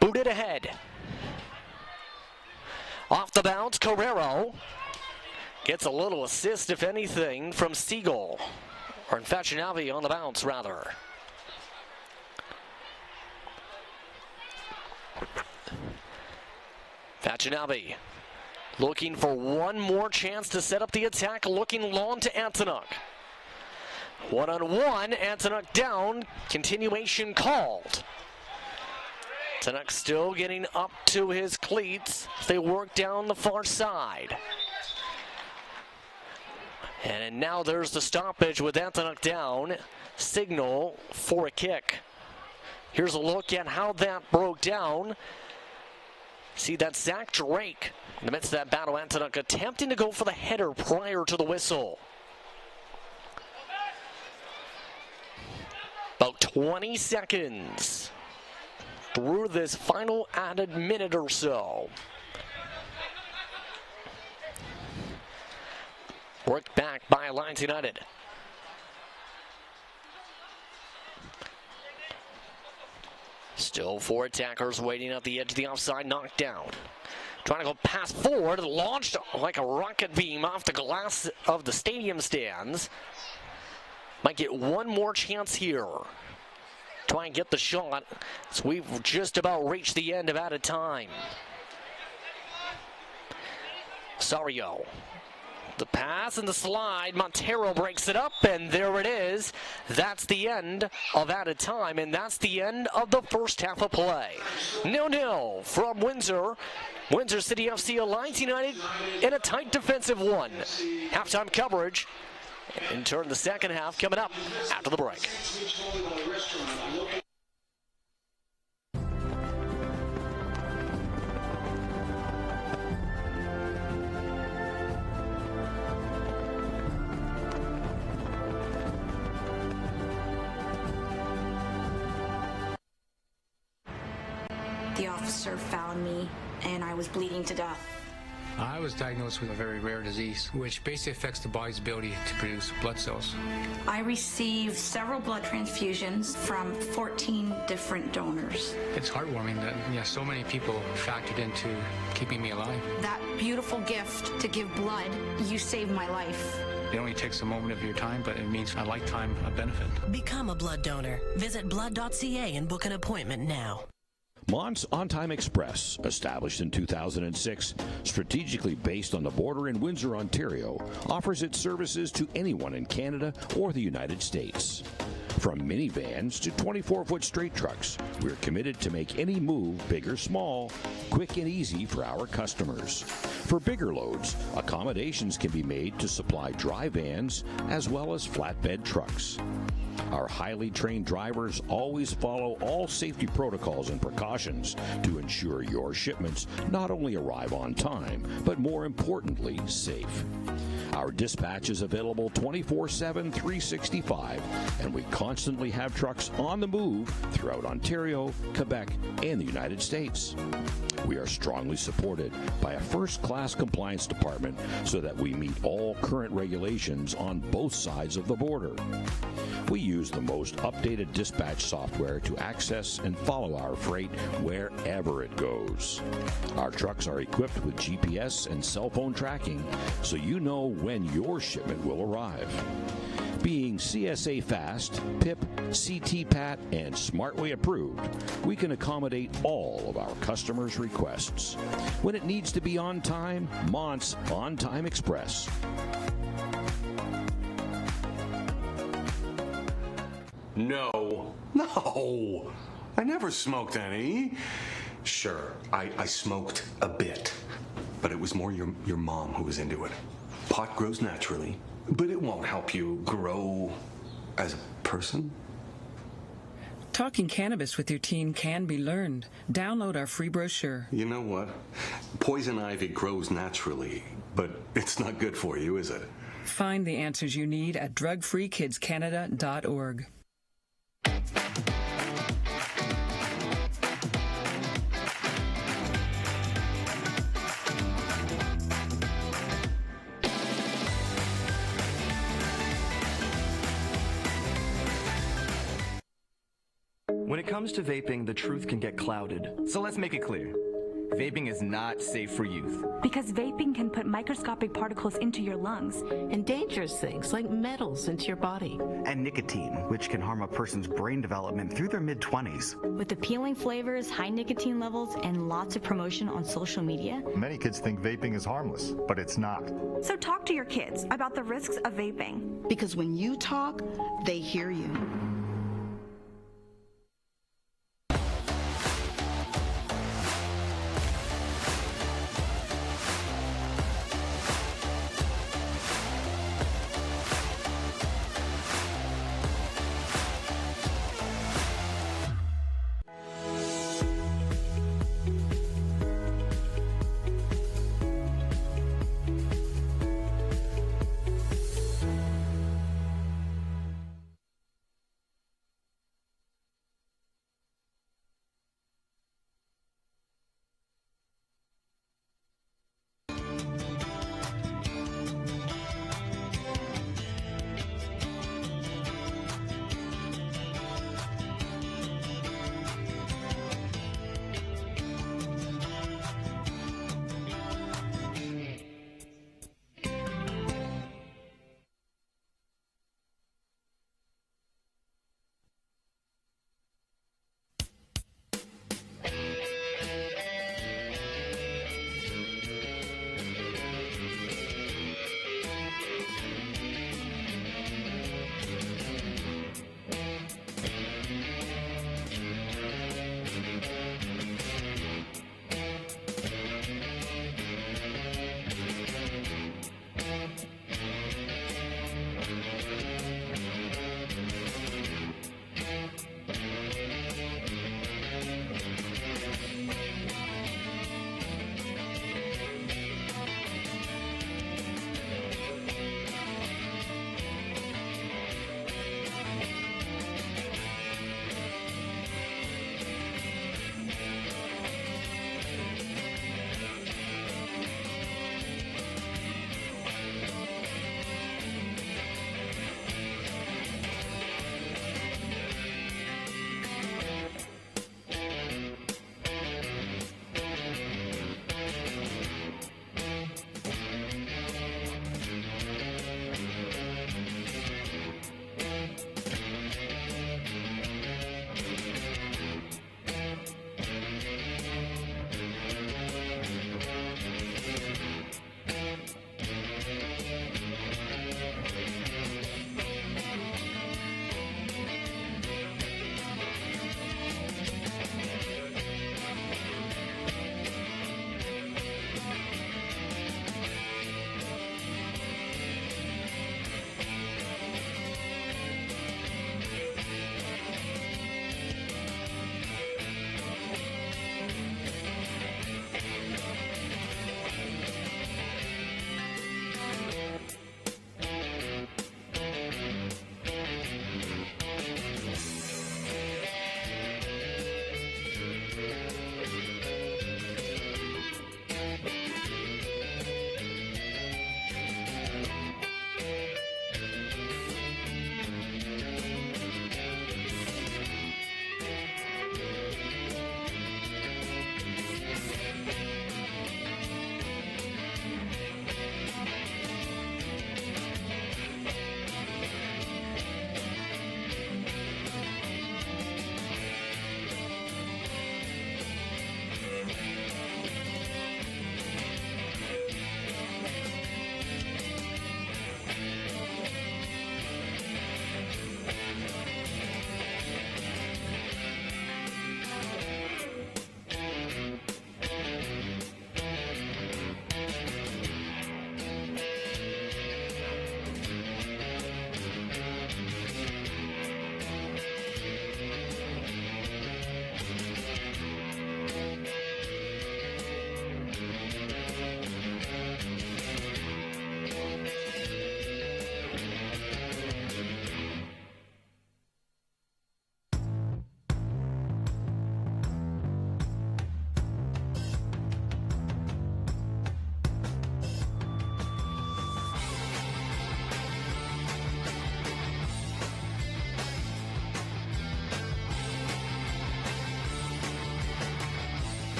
Booted ahead. Off the bounce, Carrero. Gets a little assist, if anything, from Siegel. Or Faginetti on the bounce, rather. Faginetti looking for one more chance to set up the attack, looking long to Antonuk. One-on-one, Antonuk down, continuation called. Antonuk still getting up to his cleats. They work down the far side. And now there's the stoppage with Antonuk down. Signal for a kick. Here's a look at how that broke down. See that Zach Drake in the midst of that battle. Antonuk attempting to go for the header prior to the whistle. About 20 seconds through this final added minute or so. Worked back by Alliance United. Still 4 attackers waiting at the edge of the offside, knocked down. Trying to go pass forward, launched like a rocket beam off the glass of the stadium stands. Might get one more chance here. Try and get the shot. So we've just about reached the end of added time. Sario. The pass and the slide. Montero breaks it up, and there it is. That's the end of added time, and that's the end of the first half of play. 0-0 from Windsor. Windsor City FC Alliance United in a tight defensive one. Halftime coverage. In turn, the second half coming up after the break. The officer found me, and I was bleeding to death. I was diagnosed with a very rare disease, which basically affects the body's ability to produce blood cells. I received several blood transfusions from 14 different donors. It's heartwarming that so many people factored into keeping me alive. That beautiful gift to give blood, you saved my life. It only takes a moment of your time, but it means a lifetime of benefit. Become a blood donor. Visit blood.ca and book an appointment now. Mont's On-Time Express, established in 2006, strategically based on the border in Windsor, Ontario, offers its services to anyone in Canada or the United States. From minivans to 24-foot straight trucks, we're committed to make any move, big or small, quick and easy for our customers. For bigger loads, accommodations can be made to supply dry vans as well as flatbed trucks. Our highly trained drivers always follow all safety protocols and precautions to ensure your shipments not only arrive on time, but more importantly, safe. Our dispatch is available 24/7, 365, and we constantly have trucks on the move throughout Ontario, Quebec, and the United States. We are strongly supported by a first-class compliance department so that we meet all current regulations on both sides of the border. We use the most updated dispatch software to access and follow our freight wherever it goes. Our trucks are equipped with GPS and cell phone tracking, so you know when your shipment will arrive. Being CSA Fast, PIP, CTPAT, and Smartway approved, we can accommodate all of our customers' requests. When it needs to be on time, Mont's On-Time Express. No, I never smoked any. Sure, I smoked a bit, but it was more your mom who was into it. Pot grows naturally, but it won't help you grow as a person. Talking cannabis with your teen can be learned. Download our free brochure. You know what? Poison ivy grows naturally, but it's not good for you, is it? Find the answers you need at drugfreekidscanada.org. When it comes to vaping, the truth can get clouded. So let's make it clear. Vaping is not safe for youth. Because vaping can put microscopic particles into your lungs. And dangerous things like metals into your body. And nicotine, which can harm a person's brain development through their mid-20s. With appealing flavors, high nicotine levels, and lots of promotion on social media. Many kids think vaping is harmless, but it's not. So talk to your kids about the risks of vaping. Because when you talk, they hear you.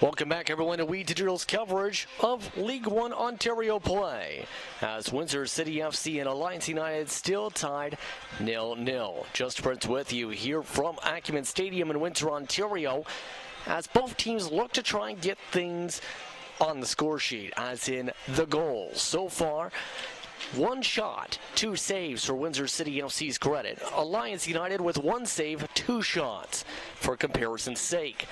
Welcome back, everyone, to We Digital's coverage of League One Ontario play. As Windsor City FC and Alliance United still tied 0-0. Just Prince with you here from Acumen Stadium in Windsor, Ontario, as both teams look to try and get things on the score sheet, as in the goals. So far, 1 shot, 2 saves for Windsor City FC's credit. Alliance United with 1 save, 2 shots, for comparison's sake.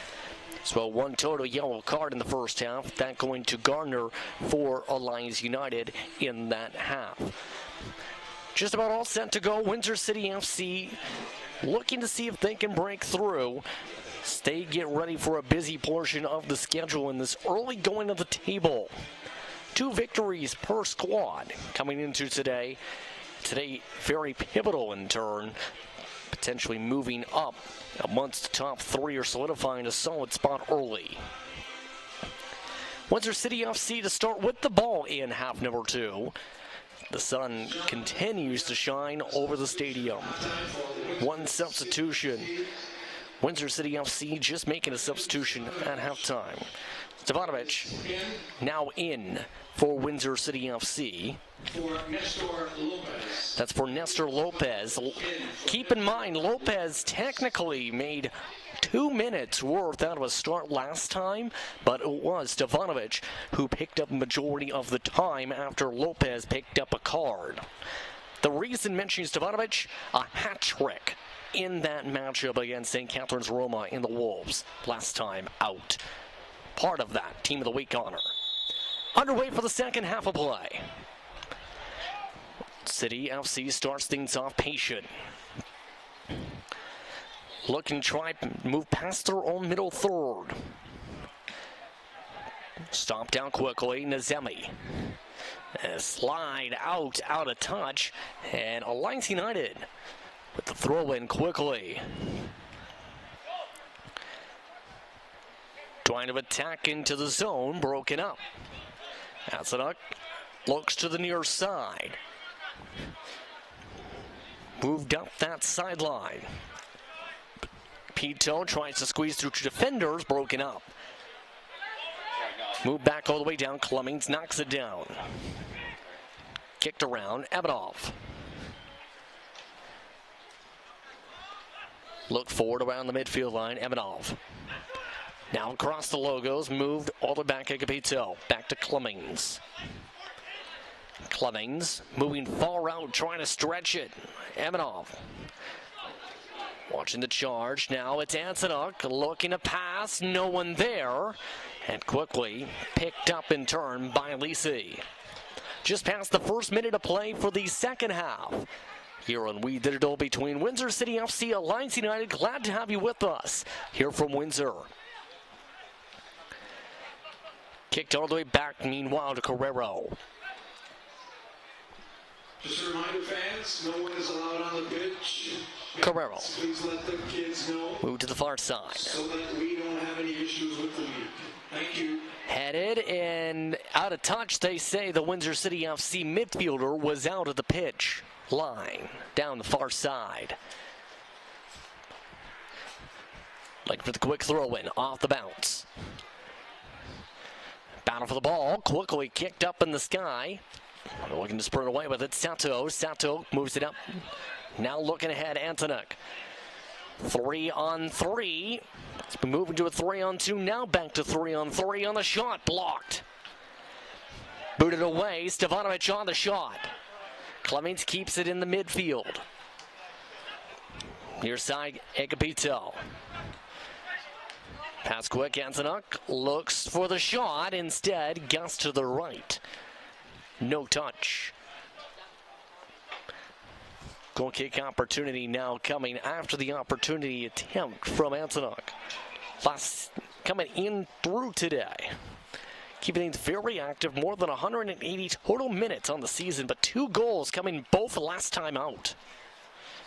So 1 total yellow card in the first half. That going to Gardner for Alliance United in that half. Just about all set to go. Windsor City FC looking to see if they can break through. They get ready for a busy portion of the schedule in this early going of the table. 2 victories per squad coming into today. Today, very pivotal in turn. Potentially moving up amongst the top 3 or solidifying a solid spot early. Windsor City FC to start with the ball in half number 2. The sun continues to shine over the stadium. 1 substitution. Windsor City FC just making a substitution at halftime. Stevanovic now in for Windsor City FC. That's for Nestor Lopez. Keep in mind, Lopez technically made 2 minutes worth out of a start last time, but it was Stevanovic who picked up a majority of the time after Lopez picked up a card. The reason mentioning Stevanovic, a hat trick in that matchup against St. Catharines Roma in the Wolves last time out. Part of that Team of the Week honor. Underway for the second half of play. City FC starts things off patient. Looking to try move past their own middle third. Stop down quickly, Nazemi. Slide out of touch, and Alliance United with the throw in quickly. Trying to attack into the zone, broken up. Atsanuk looks to the near side. Moved up that sideline. Pito tries to squeeze through 2 defenders, broken up. Moved back all the way down, Clemmings knocks it down. Kicked around, Evanov. Look forward around the midfield line, Evanov. Now across the logos, moved all the way back to Capito. Back to Clemmings. Clemmings moving far out, trying to stretch it. Evanov. Watching the charge. Now it's Antonuk looking to pass. No one there. And quickly picked up in turn by Lisi. Just past the first minute of play for the second half. Here on We Digital between Windsor City FC, Alliance United. Glad to have you with us here from Windsor. Kicked all the way back, meanwhile, to Carrero. Just a reminder, fans, no one is allowed on the pitch. Carrero. Please let the kids know. Move to the far side. So that we don't have any issues with the league. Thank you. Headed and out of touch, they say the Windsor City FC midfielder was out of the pitch line, down the far side. Looking for the quick throw-in, off the bounce. Battle for the ball, quickly kicked up in the sky. Looking to sprint away with it, Sato. Sato moves it up. Now looking ahead, Antonuk. 3-on-3. It's been moving to a 3-on-2. Now back to 3-on-3 on the shot. Blocked. Booted away. Stevanovic on the shot. Clements keeps it in the midfield. Near side, Agapito. Pass quick, Antonuk looks for the shot. Instead, Gus to the right. No touch. Goal kick opportunity now coming after the opportunity attempt from Antonuk. Last coming in through today. Keeping things very active, more than 180 total minutes on the season, but 2 goals coming both last time out.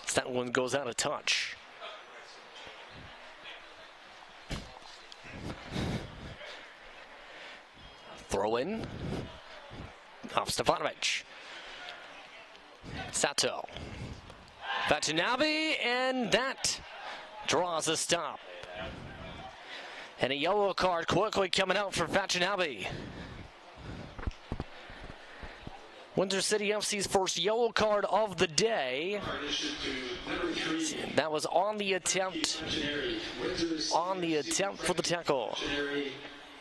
So that one goes out of touch. Throw in. Off Stefanovic. Sato. Vatanabe, and that draws a stop. And a yellow card quickly coming out for Fatchinabe. Windsor City FC's first yellow card of the day. That was on the attempt. On the attempt for the tackle.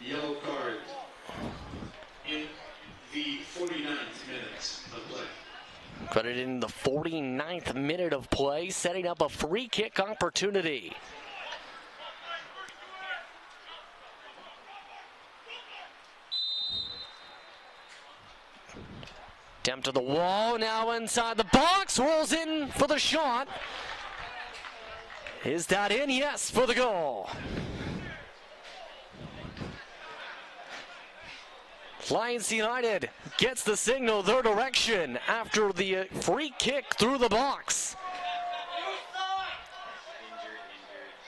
Yellow card in the 49th minute of play. Credited in the 49th minute of play, setting up a free kick opportunity. Attempt to the wall, now inside the box, rolls in for the shot. Is that in? Yes, for the goal. Lions United gets the signal their direction after the free kick through the box.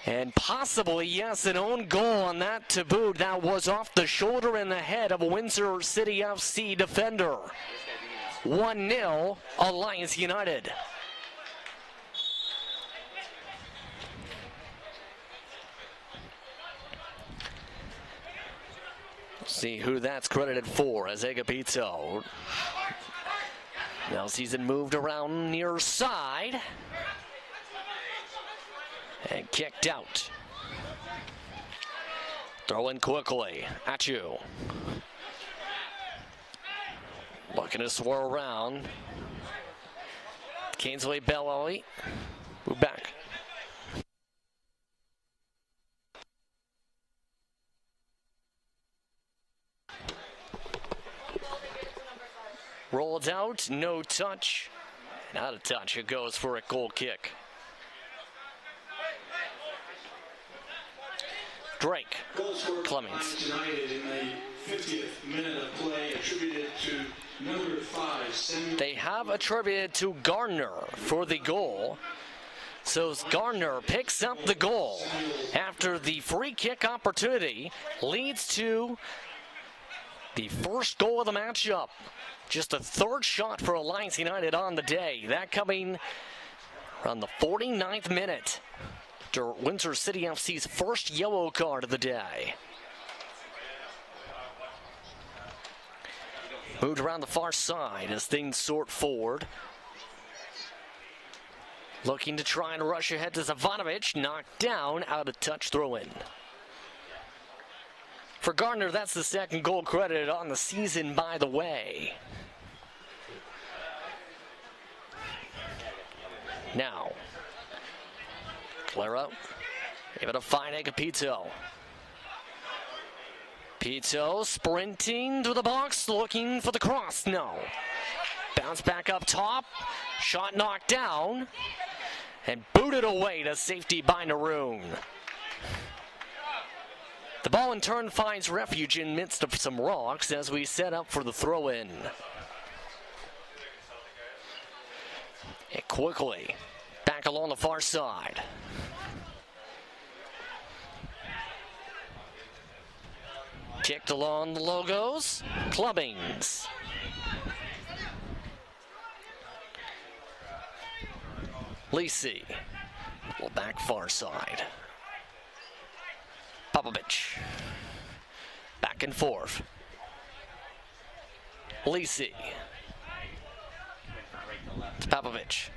And possibly, yes, an own goal on that to boot. That was off the shoulder and the head of a Windsor City FC defender. 1-0, Alliance United. See who that's credited for as Agapito. Now season moved around near side. And kicked out. Throw in quickly. At you. Looking to swirl around. Kingsley Bellowy. Move back. Rolled out, no touch. And out of touch, it goes for a goal kick. Drake, Clemens. United in the 50th minute of play, attributed to number 5. They have attributed to Gardner for the goal. So Gardner picks up the goal after the free kick opportunity leads to the first goal of the matchup. Just the third shot for Alliance United on the day. That coming around the 49th minute. After Windsor City FC's first yellow card of the day. Moved around the far side as things sort forward. Looking to try and rush ahead to Zavanovich. Knocked down, out of touch, throw in. For Gardner, that's the second goal credited on the season, by the way. Now, Clara able to find Agapito. Pito sprinting to the box, looking for the cross. No. Bounce back up top. Shot knocked down. And booted away to safety by Naroon. The ball in turn finds refuge in midst of some rocks as we set up for the throw-in. And quickly back along the far side. Kicked along the logos. Clubbings. Lisi. Well, back far side. Popovich. Back and forth. Lisi. To Popovich.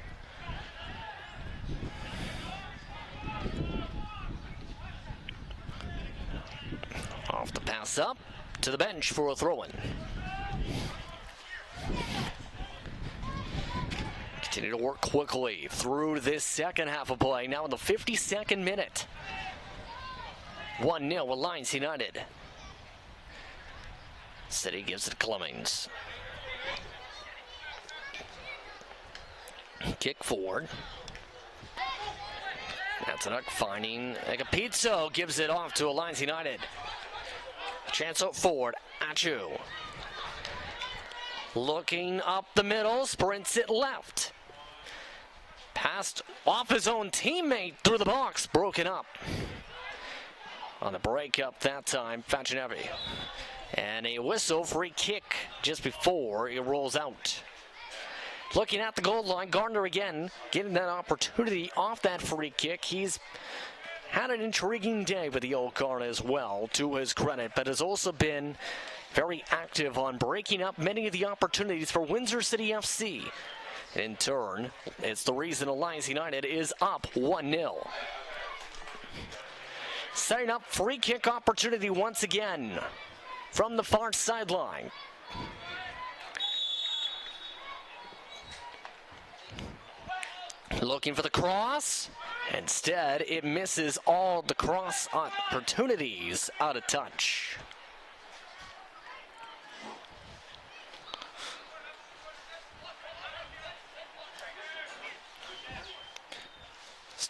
Off the pass up to the bench for a throw-in. Continue to work quickly through this second half of play. Now in the 52nd minute. 1-0 Alliance United. City gives it to Clemens. Kick forward. That's Anuk finding Agapito, gives it off to Alliance United. Chance out forward. Achu. Looking up the middle, sprints it left. Passed off his own teammate through the box, broken up. On the breakup that time, Fatchinabe. And a whistle, free kick just before it rolls out. Looking at the goal line, Gardner again getting that opportunity off that free kick. He's had an intriguing day with the old guard as well, to his credit, but has also been very active on breaking up many of the opportunities for Windsor City FC. In turn, it's the reason Alliance United is up 1-0. Setting up free kick opportunity once again from the far sideline. Looking for the cross. Instead, it misses all the cross opportunities out of touch.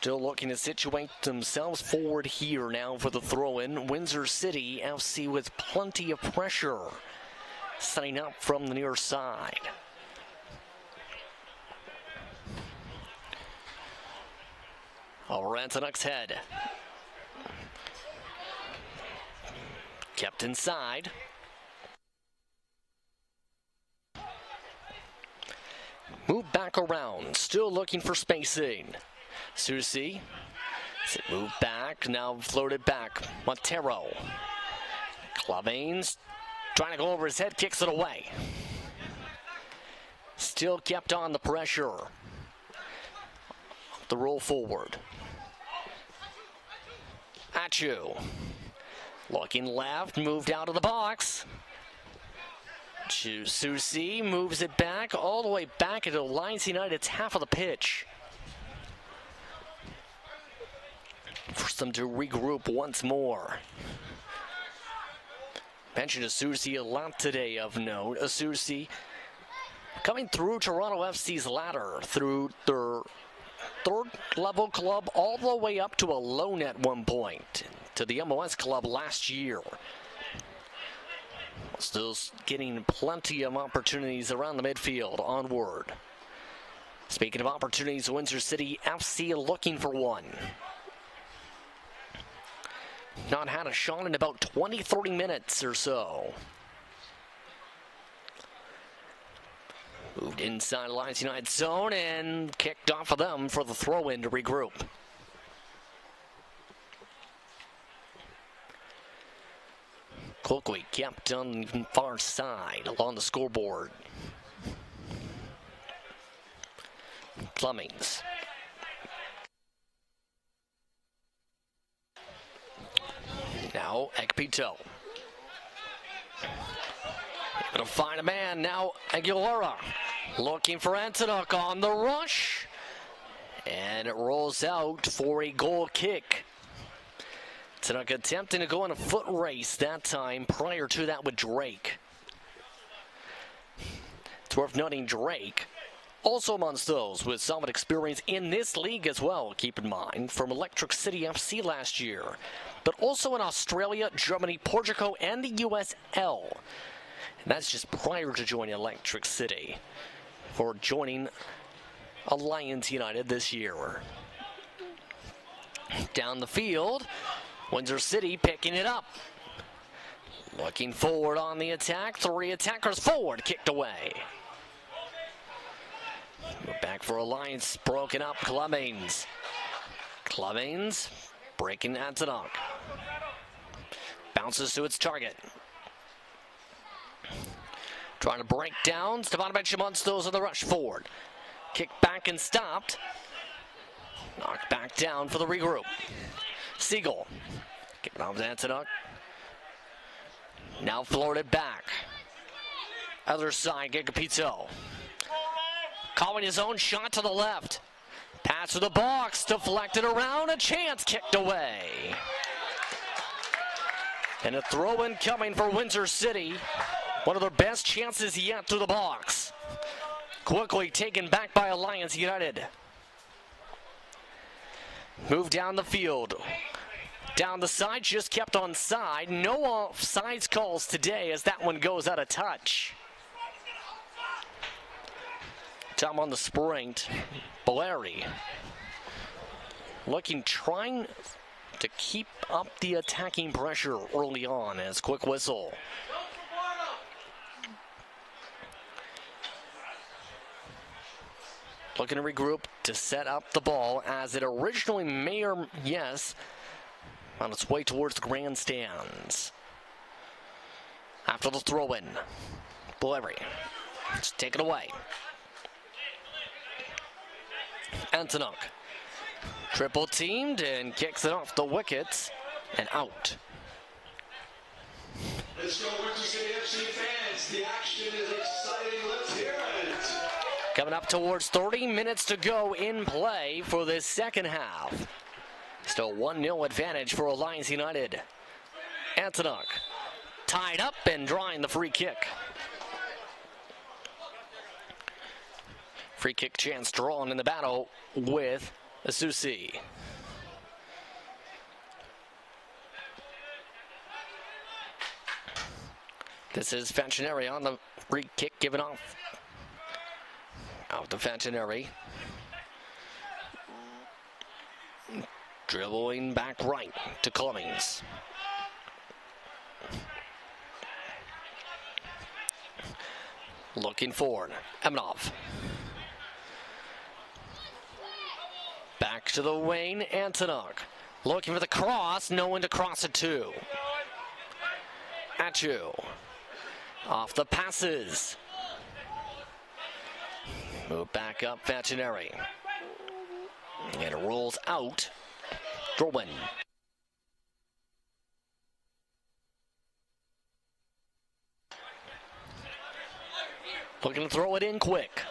Still looking to situate themselves forward here now for the throw-in. Windsor City FC with plenty of pressure, setting up from the near side. Over Antonuk's head. Kept inside. Move back around, still looking for spacing. Susi, move back, now floated back. Montero. Clavines, trying to go over his head, kicks it away. Still kept on the pressure. The roll forward. Achu. Looking left, moved out of the box. Susi moves it back, all the way back into Alliance United's half of the pitch. Force them to regroup once more. Mentioned Asusi a lot today of note. Asusi coming through Toronto FC's ladder through their third level club all the way up to a loan at one point to the MLS club last year. Still getting plenty of opportunities around the midfield onward. Speaking of opportunities, Windsor City FC looking for one. Not had a shot in about 20-30 minutes or so. Moved inside Alliance United zone and kicked off of them for the throw-in to regroup. Coakley kept on the far side along the scoreboard. Plumbings. Now Ekpito. Gonna find a man now. Aguilera looking for Antonuk on the rush. And it rolls out for a goal kick. Antonuk attempting to go in a foot race that time prior to that with Drake. It's worth noting Drake also amongst those with solid experience in this league as well, keep in mind, from Electric City FC last year, but also in Australia, Germany, Portugal, and the USL. And that's just prior to joining Electric City, for joining Alliance United this year. Down the field, Windsor City picking it up. Looking forward on the attack, three attackers forward, kicked away. Back for Alliance, broken up, Clemens. Clemens breaking Antonuk. Bounces to its target. Trying to break down, Stefanovic amongst those on the rush forward. Kick back and stopped. Knocked back down for the regroup. Siegel. Kicking off to Antonuk. Now floated back. Other side, Gigapito. Calling his own shot to the left. Pass to the box, deflected around, a chance kicked away. And a throw-in coming for Windsor City. One of their best chances yet through the box. Quickly taken back by Alliance United. Move down the field. Down the side, just kept on side. No offsides calls today as that one goes out of touch. Tom on the sprint. Boeri trying to keep up the attacking pressure early on as quick whistle. Looking to regroup to set up the ball as it originally may or yes on its way towards the grandstands. After the throw-in, Blair, just take it away. Antonuk, triple teamed and kicks it off the wickets and out. Let's go Windsor City FC fans. The action is exciting. Let's hear it. Coming up towards 30 minutes to go in play for this second half. Still 1-0 advantage for Alliance United. Antonuk tied up and drawing the free kick. Free kick chance drawn in the battle with Asusi. This is Fancineri on the free kick given off. Out to Fancineri. Dribbling back right to Cummings. Looking forward. Emanov. Back to the wing, Antonuk. Looking for the cross, no one to cross it to. Achu. Off the passes. Move back up, Fancineri. And it rolls out. Throw-in. Looking to throw it in quick.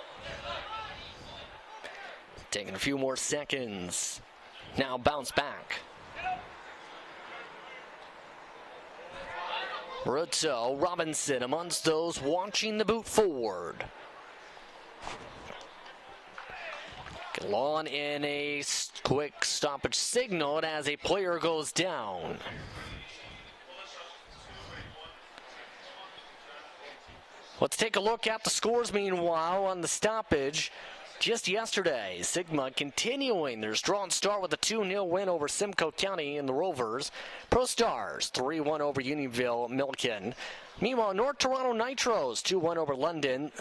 Taking a few more seconds. Now bounce back. Russo, Robinson amongst those watching the boot forward. Lawn in a quick stoppage signal as a player goes down. Let's take a look at the scores meanwhile on the stoppage. Just yesterday, Sigma continuing their strong start with a 2-0 win over Simcoe County in the Rovers. Pro Stars 3-1 over Unionville Milken. Meanwhile, North Toronto Nitros 2-1 over London.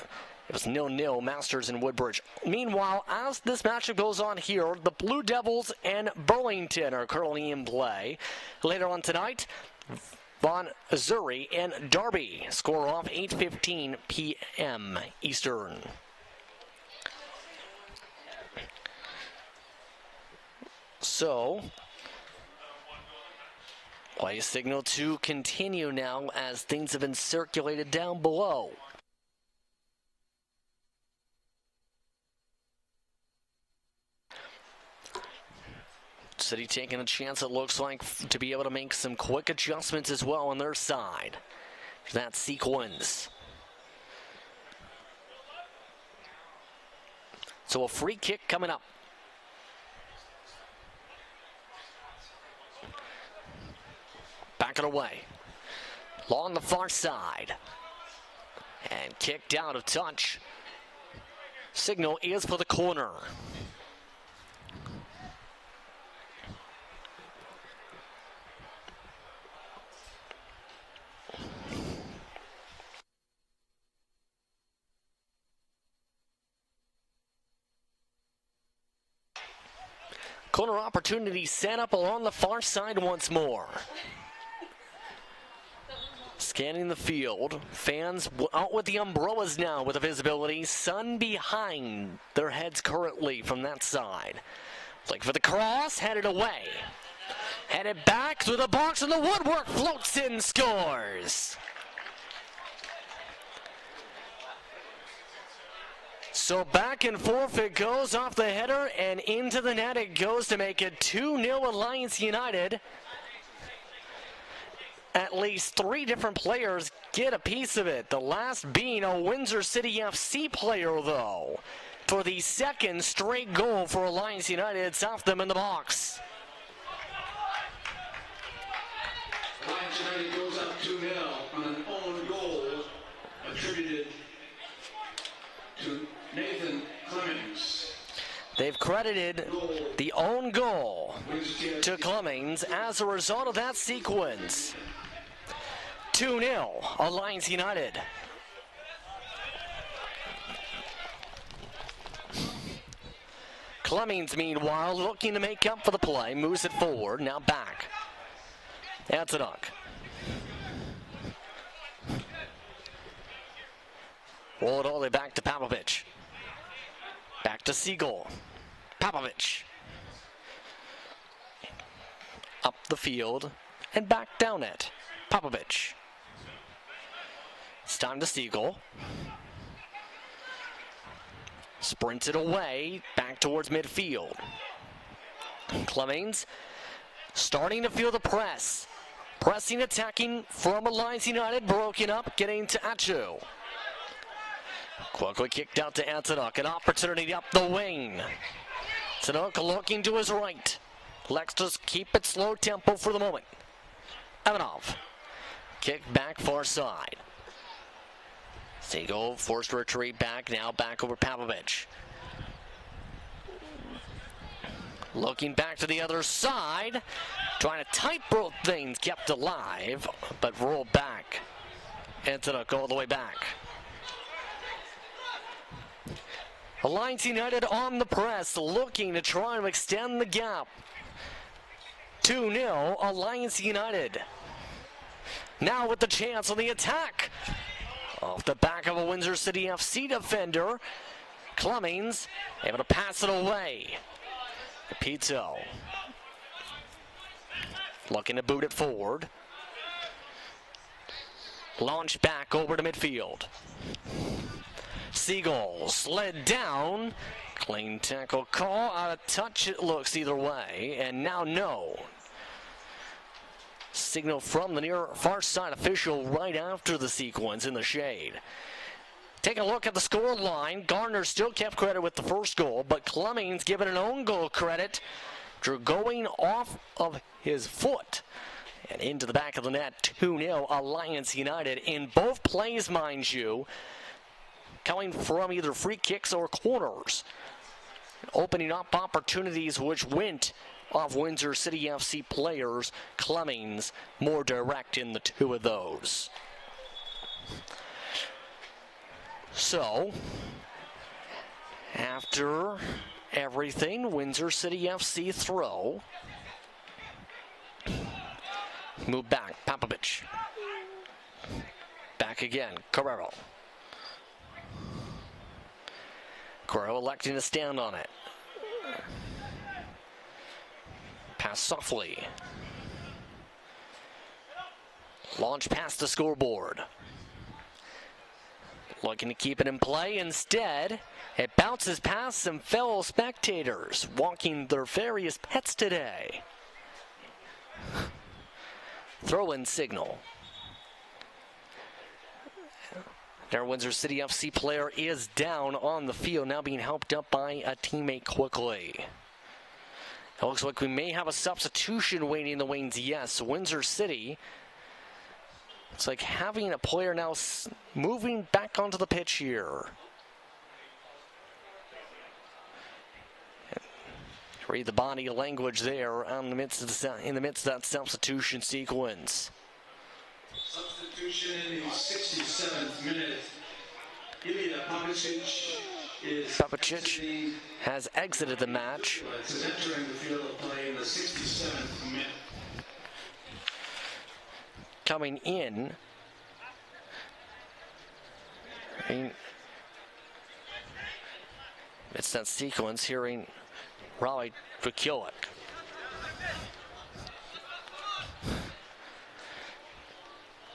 It was 0-0 Masters in Woodbridge. Meanwhile, as this matchup goes on here, the Blue Devils and Burlington are currently in play. Later on tonight, Von Zuri and Darby score off 8:15 p.m. Eastern. So, play signal to continue now as things have been circulated down below. City taking a chance, it looks like, to be able to make some quick adjustments as well on their side. That sequence. So a free kick coming up. Back it away. Along the far side. And kicked out of touch. Signal is for the corner. Corner opportunity set up along the far side once more. Scanning the field. Fans out with the umbrellas now with the visibility. Sun behind their heads currently from that side. Looking for the cross. Headed away. Headed back through the box and the woodwork floats in, scores. So back and forth it goes off the header and into the net it goes to make it 2-0 Alliance United. At least 3 different players get a piece of it. The last being a Windsor City FC player, though. For the second straight goal for Alliance United, it's off them in the box. Alliance United goes up 2-0 on an own goal attributed to Nathan Clemens. They've credited the own goal to Clemens as a result of that sequence. 2-0, Alliance United. Clemens, meanwhile, looking to make up for the play, moves it forward, now back. Antonuk. Roll it all the way back to Papovich. Back to Siegel. Papovich. Up the field and back down it. Papovich. It's time to Siegel. Sprints it away, back towards midfield. Clemmings starting to feel the press. Pressing, attacking from Alliance United, broken up, getting to Achu. Quickly kicked out to Antonuk, an opportunity up the wing. Antonuk looking to his right. Let's just keep it slow tempo for the moment. Ivanov, kick back far side. Siegel forced to retreat back, now back over Papovich. Looking back to the other side, trying to tightrope things, kept alive, but rolled back. Antonuk all the way back. Alliance United on the press, looking to try and extend the gap. 2-0, Alliance United. Now with the chance on the attack. Off the back of a Windsor City FC defender. Clemmings able to pass it away. Pizzo looking to boot it forward. Launch back over to midfield. Siegel slid down. Clean tackle call. Out of touch it looks either way. And now no. Signal from the near far side official right after the sequence in the shade. Take a look at the score line. Gardner still kept credit with the first goal, but Clemmings given an own goal credit. Drew going off of his foot and into the back of the net. 2-0 Alliance United in both plays, mind you, coming from either free kicks or corners. Opening up opportunities which went off Windsor City FC players. Clemmings more direct in the two of those. So, after everything, Windsor City FC throw. Move back, Papovich. Back again, Carrero. Carrero electing to stand on it. Pass softly. Launch past the scoreboard. Looking to keep it in play. Instead, it bounces past some fellow spectators walking their various pets today. Throw-in signal. Their Windsor City FC player is down on the field, now being helped up by a teammate quickly. It looks like we may have a substitution waiting in the wings. Yes, Windsor City. It's like having a player now moving back onto the pitch here. Read the body language there in the midst of that substitution sequence. Substitution in the 67th minute. Ilya Papovich has exited the match. Is entering the field of play in the 67th minute. Coming in. It's that sequence hearing Raleigh Vukilik.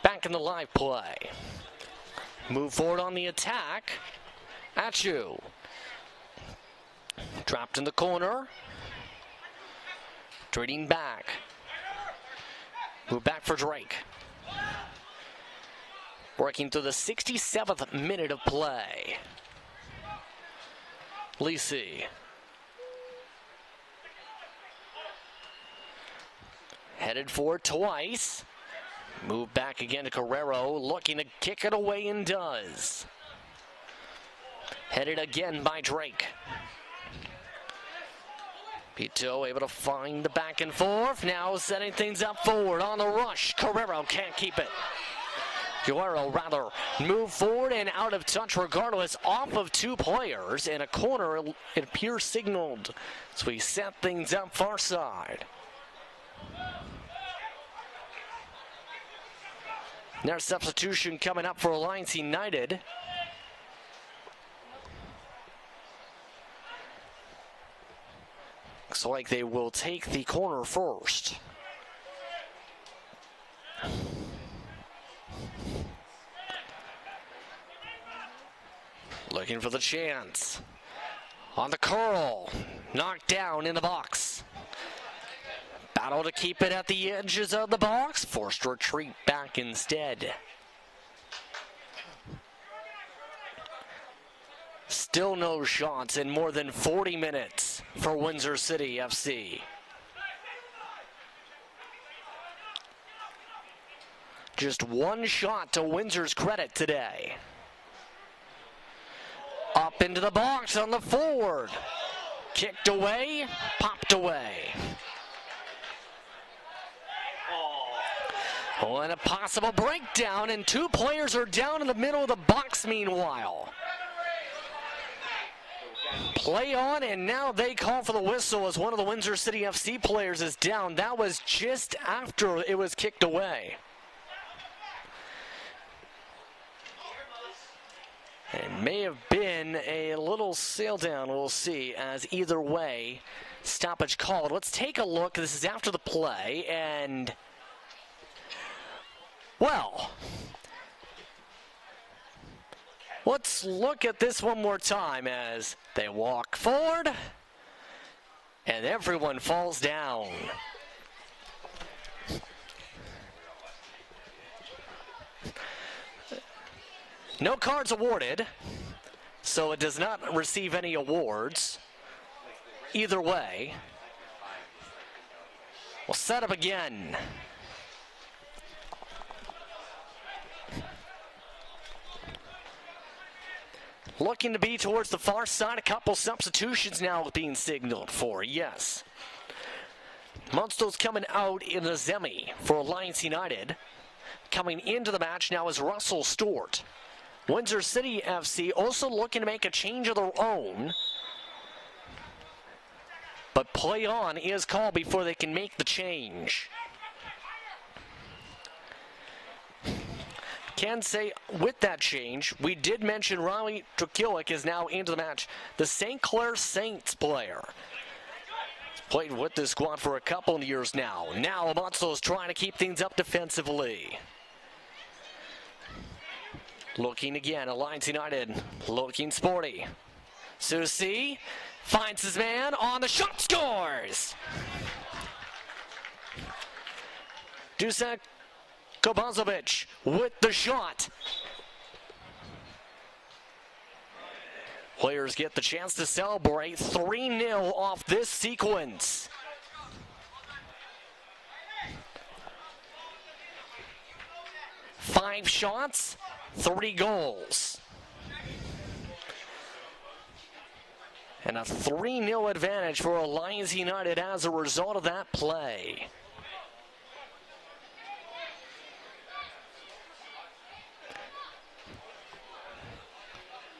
Back in the live play. Move forward on the attack. Achu. Dropped in the corner. Trading back. Move back for Drake. Working through the 67th minute of play. Lisi. Headed forward twice. Move back again to Carrero, looking to kick it away and does. Headed again by Drake. Pito able to find the back and forth. Now setting things up forward on the rush. Carrero can't keep it. Guerrero rather move forward and out of touch regardless, off of two players. And a corner, it appears signaled. So we set things up far side. There's substitution coming up for Alliance United. Looks like they will take the corner first. Looking for the chance. On the curl. Knocked down in the box. Battle to keep it at the edges of the box. Forced retreat back instead. Still no shots in more than 40 minutes for Windsor City FC. Just one shot to Windsor's credit today. Up into the box on the forward. Kicked away, popped away. Oh, and a possible breakdown, and two players are down in the middle of the box meanwhile. Play on, and now they call for the whistle as one of the Windsor City FC players is down. That was just after it was kicked away. It may have been a little sail down, we'll see, as either way, stoppage called. Let's take a look. This is after the play, and, well, let's look at this one more time as they walk forward, and everyone falls down. No cards awarded, so it does not receive any awards. Either way, we'll set up again. Looking to be towards the far side, a couple substitutions now being signaled for, yes. Munster's coming out in the Zemi for Alliance United. Coming into the match now is Russell Stewart. Windsor City FC also looking to make a change of their own. But play on is called before they can make the change. Can say with that change, we did mention Riley Trukilic is now into the match. The St. Clair Saints player. He's played with this squad for a couple of years now. Now Amatso's trying to keep things up defensively. Looking again, Alliance United, looking sporty. Susi finds his man on the shot, scores! Dusan Kobazovic with the shot. Players get the chance to celebrate 3-0 off this sequence. Five shots, 3 goals. And a 3-0 advantage for Alliance United as a result of that play.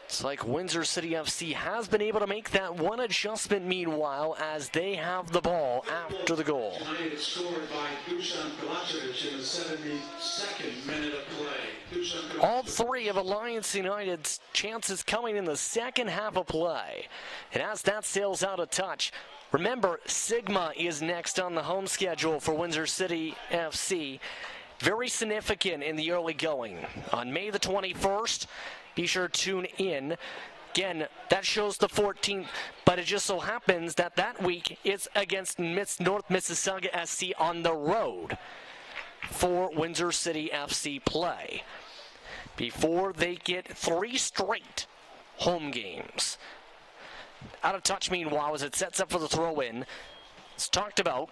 It's like Windsor City FC has been able to make that one adjustment meanwhile as they have the ball after the goal. United scored by Dusan Kovacevic in the 72nd minute of play. All three of Alliance United's chances coming in the second half of play. And as that sails out of touch, remember, Sigma is next on the home schedule for Windsor City FC. Very significant in the early going. On May the 21st, be sure to tune in. Again, that shows the 14th, but it just so happens that that week it's against North Mississauga SC on the road for Windsor City FC play before they get 3 straight home games. Out of touch, meanwhile, as it sets up for the throw-in. It's talked about.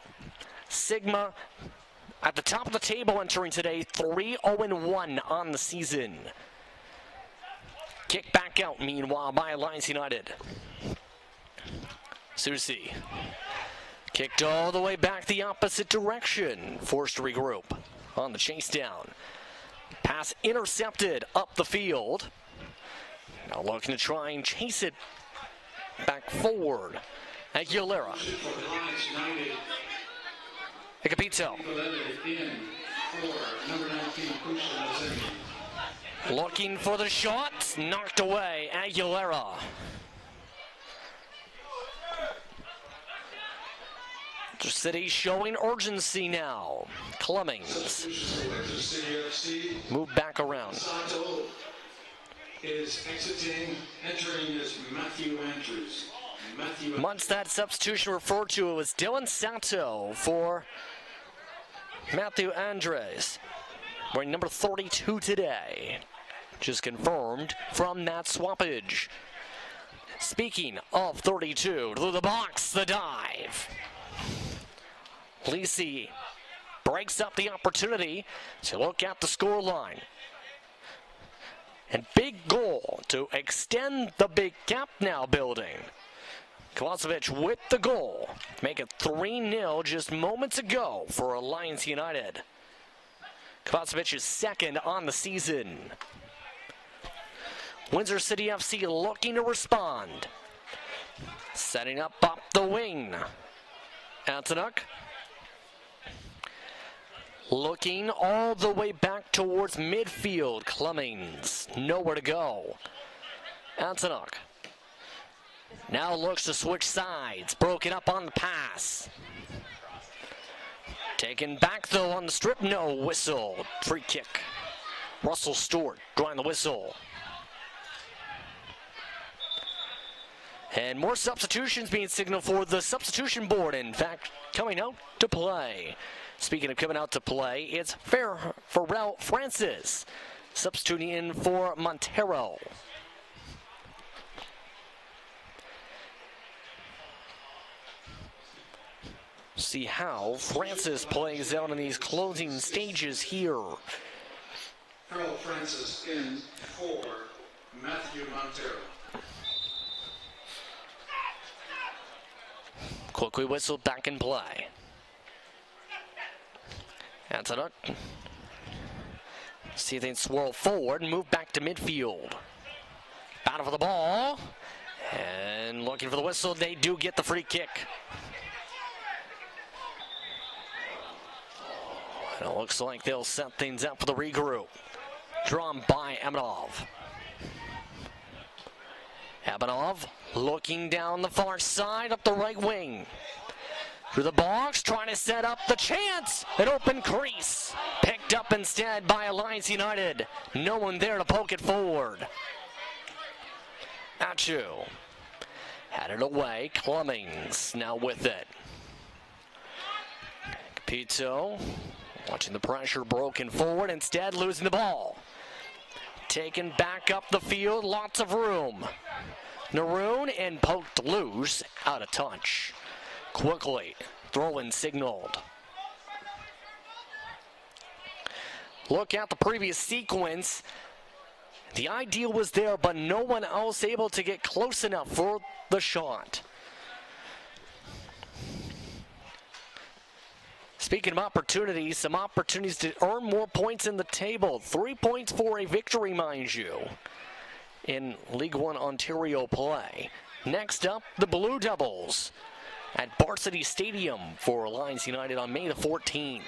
Sigma at the top of the table entering today, 3-0-1 on the season. Kick back out, meanwhile, by Alliance United. Susi. Kicked all the way back the opposite direction. Forced to regroup on the chase down. Pass intercepted up the field. Now looking to try and chase it back forward. Aguilera. Agapito. Looking for the shot, knocked away, Aguilera. The City showing urgency now. Cummings. Move back around. Sato is exiting, entering is Matthew Andrews. Once that substitution referred to, it was Dylan Sato for Matthew Andres, wearing number 32 today. Just confirmed from that swappage. Speaking of 32, to the box, the dive. Lisi breaks up the opportunity to look at the scoreline. And big goal to extend the big gap now building. Kovacevic with the goal. Make it 3-0 just moments ago for Alliance United. Kovacevic is second on the season. Windsor City FC looking to respond. Setting up the wing. Antonuk. Looking all the way back towards midfield. Cummings, nowhere to go. Antonuk now looks to switch sides. Broken up on the pass. Taken back though on the strip. No whistle. Free kick. Russell Stewart drawing the whistle. And more substitutions being signaled for the substitution board. In fact, coming out to play. Speaking of coming out to play, it's Pharrell Francis substituting in for Montero. See how Francis plays out in these closing stages here. Pharrell Francis in for Matthew Montero. Quickly whistled back in play. Antonuk. See if they can swirl forward and move back to midfield. Battle for the ball. And looking for the whistle. They do get the free kick. And it looks like they'll set things up for the regroup. Drawn by Amanov. Amanov looking down the far side up the right wing. Through the box, trying to set up the chance. An open crease. Picked up instead by Alliance United. No one there to poke it forward. Achu. Had it away. Cummings now with it. Capito watching the pressure broken forward. Instead losing the ball. Taken back up the field. Lots of room. Naroon and poked loose. Out of touch. Quickly, throw-in signaled. Look at the previous sequence. The idea was there, but no one else able to get close enough for the shot. Speaking of opportunities, some opportunities to earn more points in the table. 3 points for a victory, mind you, in League One Ontario play. Next up, the Blue Devils at Varsity Stadium for Alliance United on May the 14th.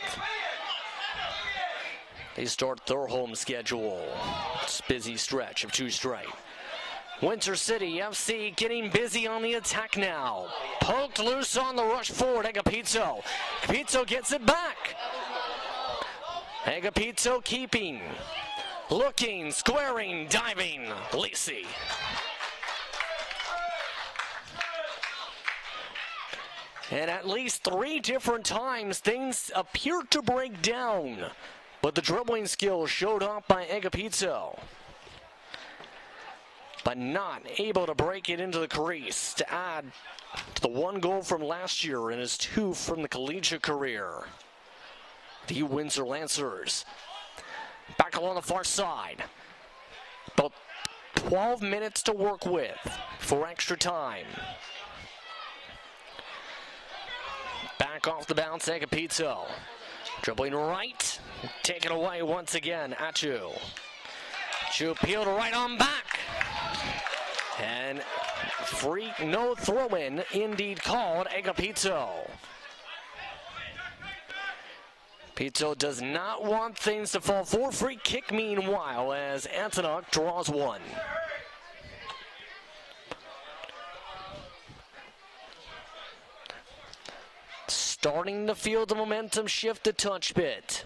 They start their home schedule. It's a busy stretch of 2 straight. Windsor City FC getting busy on the attack now. Poked loose on the rush forward, Agapito. Agapito gets it back. Agapito keeping. Looking, squaring, diving. Lisi. And at least 3 different times, things appeared to break down. But the dribbling skills showed up by Agapito. But not able to break it into the crease to add to the 1 goal from last year and his 2 from the collegiate career. The Windsor Lancers. Back along the far side. About 12 minutes to work with for extra time. Back off the bounce, Agapito. Dribbling right. Taken away once again, Achu. Achu peeled right on back. And free, no throw-in, indeed called, Agapito. Pizzo does not want things to fall for free kick meanwhile as Antonuk draws one. Starting to feel the momentum shift a touch bit.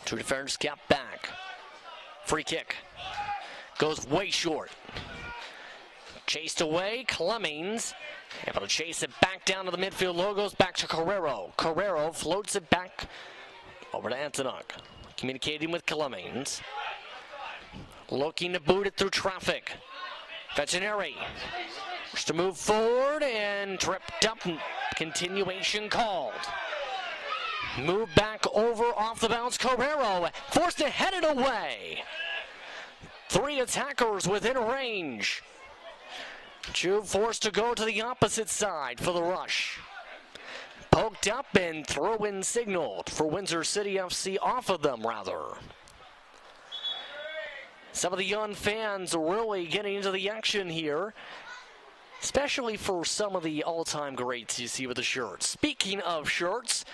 Two defenders kept back. Free kick. Goes way short. Chased away, Clemmings. Able to chase it back down to the midfield. Logos back to Carrero. Carrero floats it back over to Antonuk. Communicating with Clemmings. Looking to boot it through traffic. Veterinary. Just to move forward and tripped up. Continuation called. Move back over off the bounce. Carrero forced to head it away. Three attackers within range. Juve forced to go to the opposite side for the rush. Poked up and throw-in signaled for Windsor City FC off of them, rather. Some of the young fans really getting into the action here, especially for some of the all-time greats you see with the shirts. Speaking of shirts,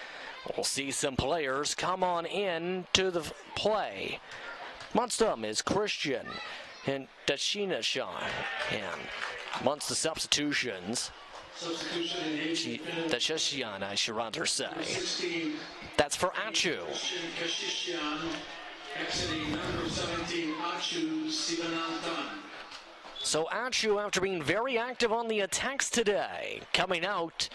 we'll see some players come on in to the play. Amongst them is Christian and Dashina Shah. And amongst the substitutions, Dashina, I should rather say. That's for Achu. So Achu, after being very active on the attacks today, coming out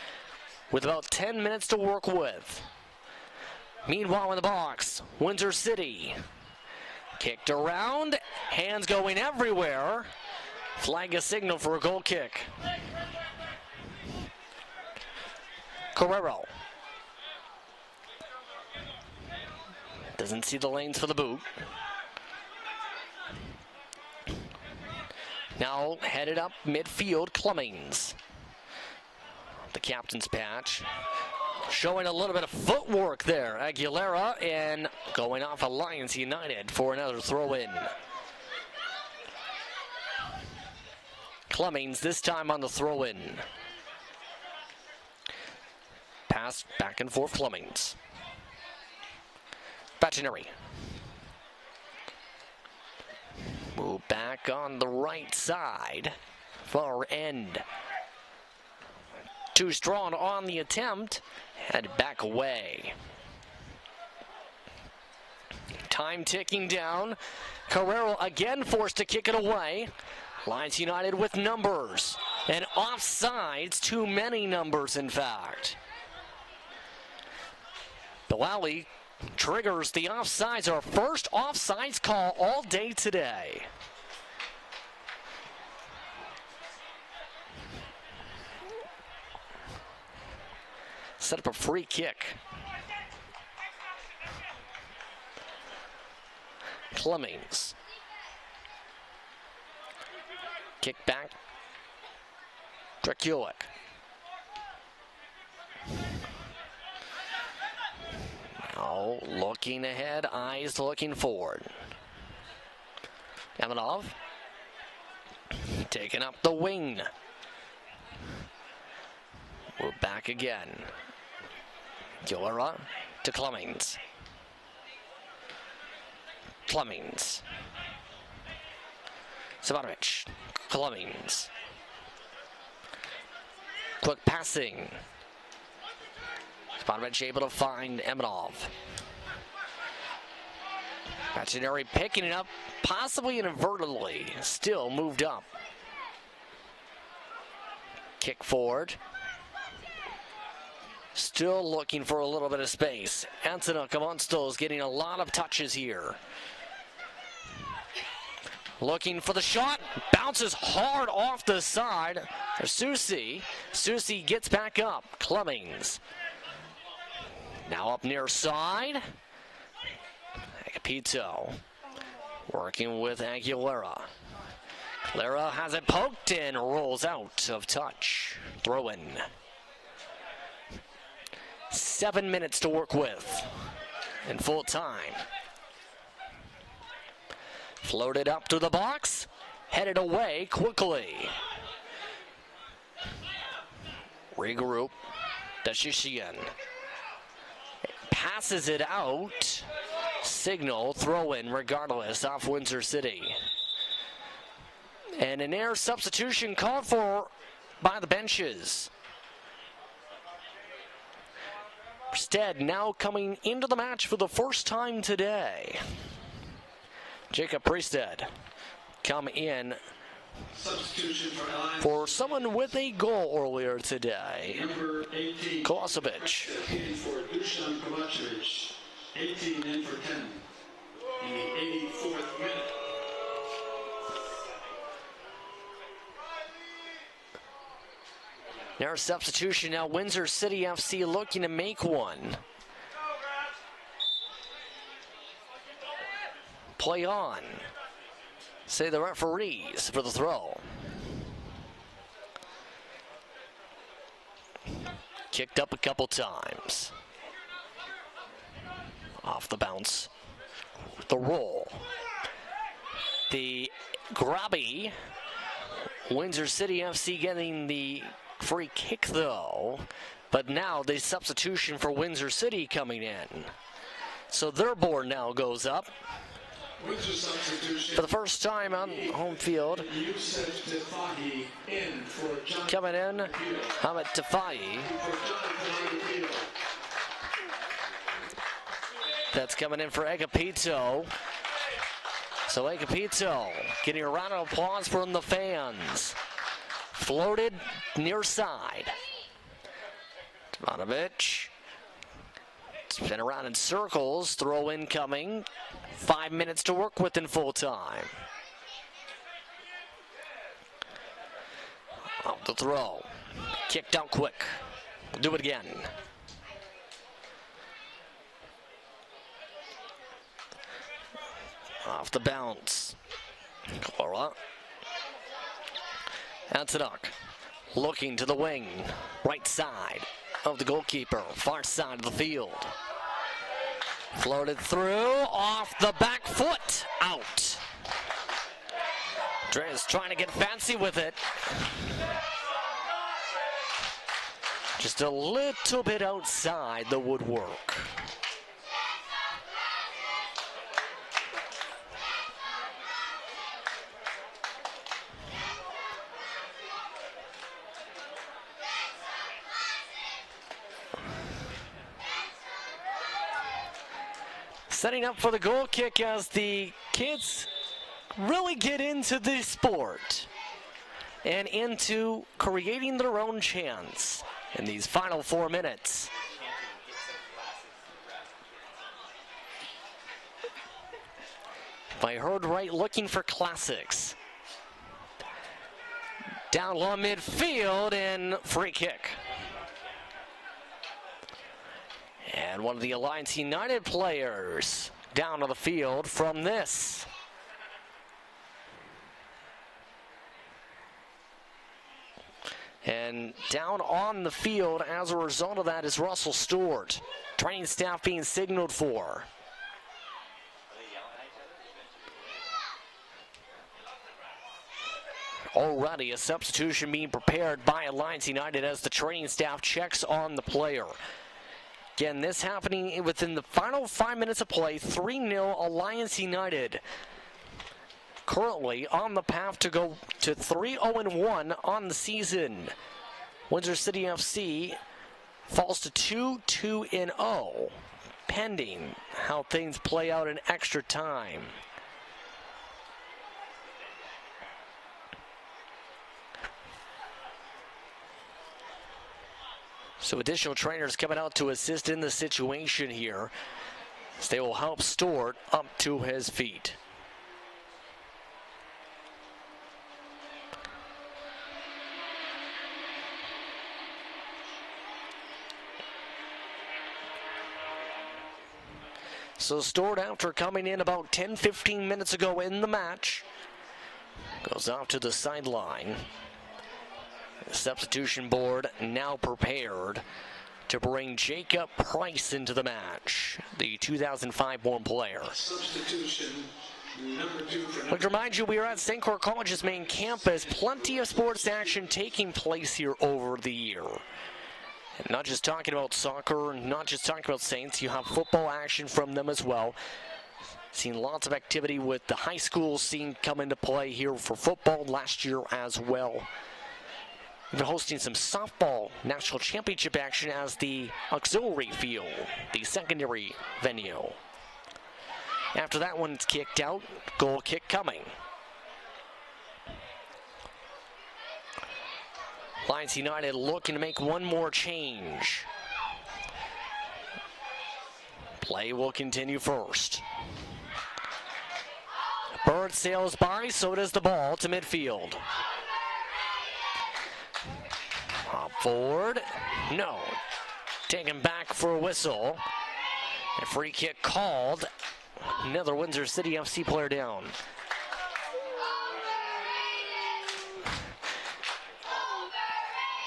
with about 10 minutes to work with. Meanwhile in the box, Windsor City. Kicked around, hands going everywhere. Flag a signal for a goal kick. Carrero. Doesn't see the lanes for the boot. Now headed up midfield, Clemmings. The captain's patch. Showing a little bit of footwork there. Aguilera and going off Alliance United for another throw-in. Clemmings this time on the throw-in. Pass back and forth, Clemmings. Veterinary. Move back on the right side. Far end. Too strong on the attempt. Had to back away. Time ticking down. Carrero again forced to kick it away. Lions United with numbers. And offsides, too many numbers in fact. Bilali triggers the offsides. Our first offsides call all day today. Set up a free kick. Clemmings. Kick back. Draculic. Now looking ahead, eyes looking forward. Yamanov. Taking up the wing. We're back again. Gilera to Clemmings. Clemmings. Savanovic. Clemmings. Quick passing. Savanovic able to find Emanov. Veterinary picking it up, possibly inadvertently. Still moved up. Kick forward. Still looking for a little bit of space. Antonuk amongst those getting a lot of touches here. Looking for the shot. Bounces hard off the side. Susi. Susi gets back up. Clemmings. Now up near side. Agapito. Working with Aguilera. Aguilera has it poked and rolls out of touch. Throw in. 7 minutes to work with in full time. Floated up to the box, headed away quickly. regroup. Dashishian passes it out. Signal, throw in regardless off Windsor City. And an air substitution called for by the benches. Stead now coming into the match for the first time today. Jacob Priested come in for someone with a goal earlier today. Kolasevich. 18 in for 10 in the 84th minute. Their substitution now. Windsor City FC looking to make one. Play on, say the referees for the throw. Kicked up a couple times. Off the bounce. The roll. The grabby. Windsor City FC getting the free kick though. But now the substitution for Windsor City coming in. So their board now goes up. For the first time on home field. Coming in, Hamid Tafai. That's coming in for Agapito. So Agapito getting a round of applause from the fans. Floated near side. Ivanovic. Spin around in circles. Throw in coming. 5 minutes to work with in full time. Out the throw. Kicked out quick. We'll do it again. Off the bounce. Clara. Antonuk looking to the wing. Right side of the goalkeeper. Far side of the field. Floated through. Off the back foot. Out. Dre's trying to get fancy with it. Just a little bit outside the woodwork. Setting up for the goal kick as the kids really get into this sport and into creating their own chance in these final 4 minutes. If I heard right, looking for classics. Down low midfield and free kick. And one of the Alliance United players down on the field from this. And down on the field as a result of that is Russell Stewart. Training staff being signaled for. Already a substitution being prepared by Alliance United as the training staff checks on the player. Again, this happening within the final 5 minutes of play. 3-0 Alliance United. Currently on the path to go to 3-0-1 on the season. Windsor City FC falls to 2-2-0, pending how things play out in extra time. So additional trainers coming out to assist in the situation here. So they will help Stewart up to his feet. So Stewart, after coming in about 10-15 minutes ago in the match, goes off to the sideline. The substitution board now prepared to bring Jacob Price into the match, the 2005-born player. Substitution Number 2 for I'd like to remind you, we are at St. Clair College's main campus. Plenty of sports action taking place here over the year. And not just talking about soccer, not just talking about Saints, you have football action from them as well. Seen lots of activity with the high school scene come into play here for football last year as well. We've been hosting some softball national championship action as the auxiliary field, the secondary venue. After that one's kicked out, goal kick coming. Lions United looking to make one more change. Play will continue first. Bird sails by, so does the ball to midfield. Forward, no. Taken back for a whistle. A free kick called. Another Windsor City FC player down.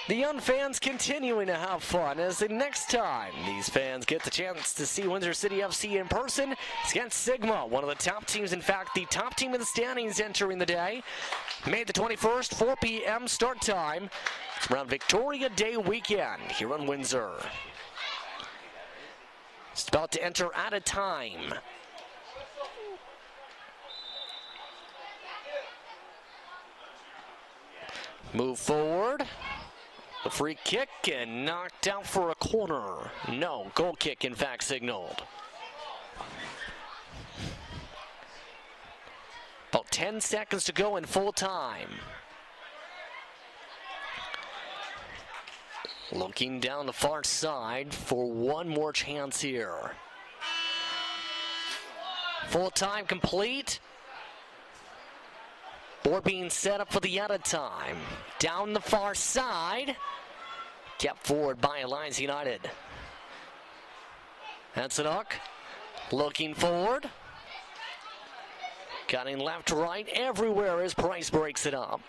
The young fans continuing to have fun as the next time these fans get the chance to see Windsor City FC in person, it's against Sigma, one of the top teams. In fact, the top team in the standings entering the day. May the 21st, 4 p.m. start time. It's around Victoria Day weekend here in Windsor. It's about to enter at a time. Move forward. The free kick and knocked out for a corner. No, goal kick in fact signaled. About 10 seconds to go in full time. Looking down the far side for one more chance here. Full time complete. Board being set up for the out of time. Down the far side. Kept forward by Lions United. That's an hook. Looking forward. Cutting left to right everywhere as Price breaks it up.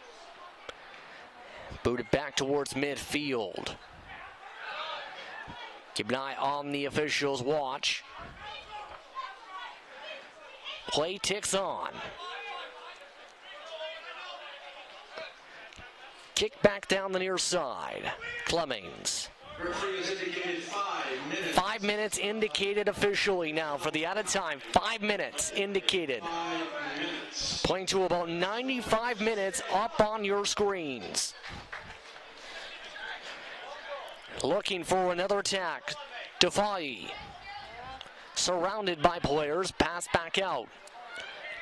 Booted back towards midfield. Keep an eye on the officials' watch. Play ticks on. Kick back down the near side. Clemmings. Referee has indicated 5 minutes. 5 minutes indicated officially now for the out of time. 5 minutes indicated. 5 minutes. Playing to about 95 minutes up on your screens. Looking for another attack. Defai. Surrounded by players. Pass back out.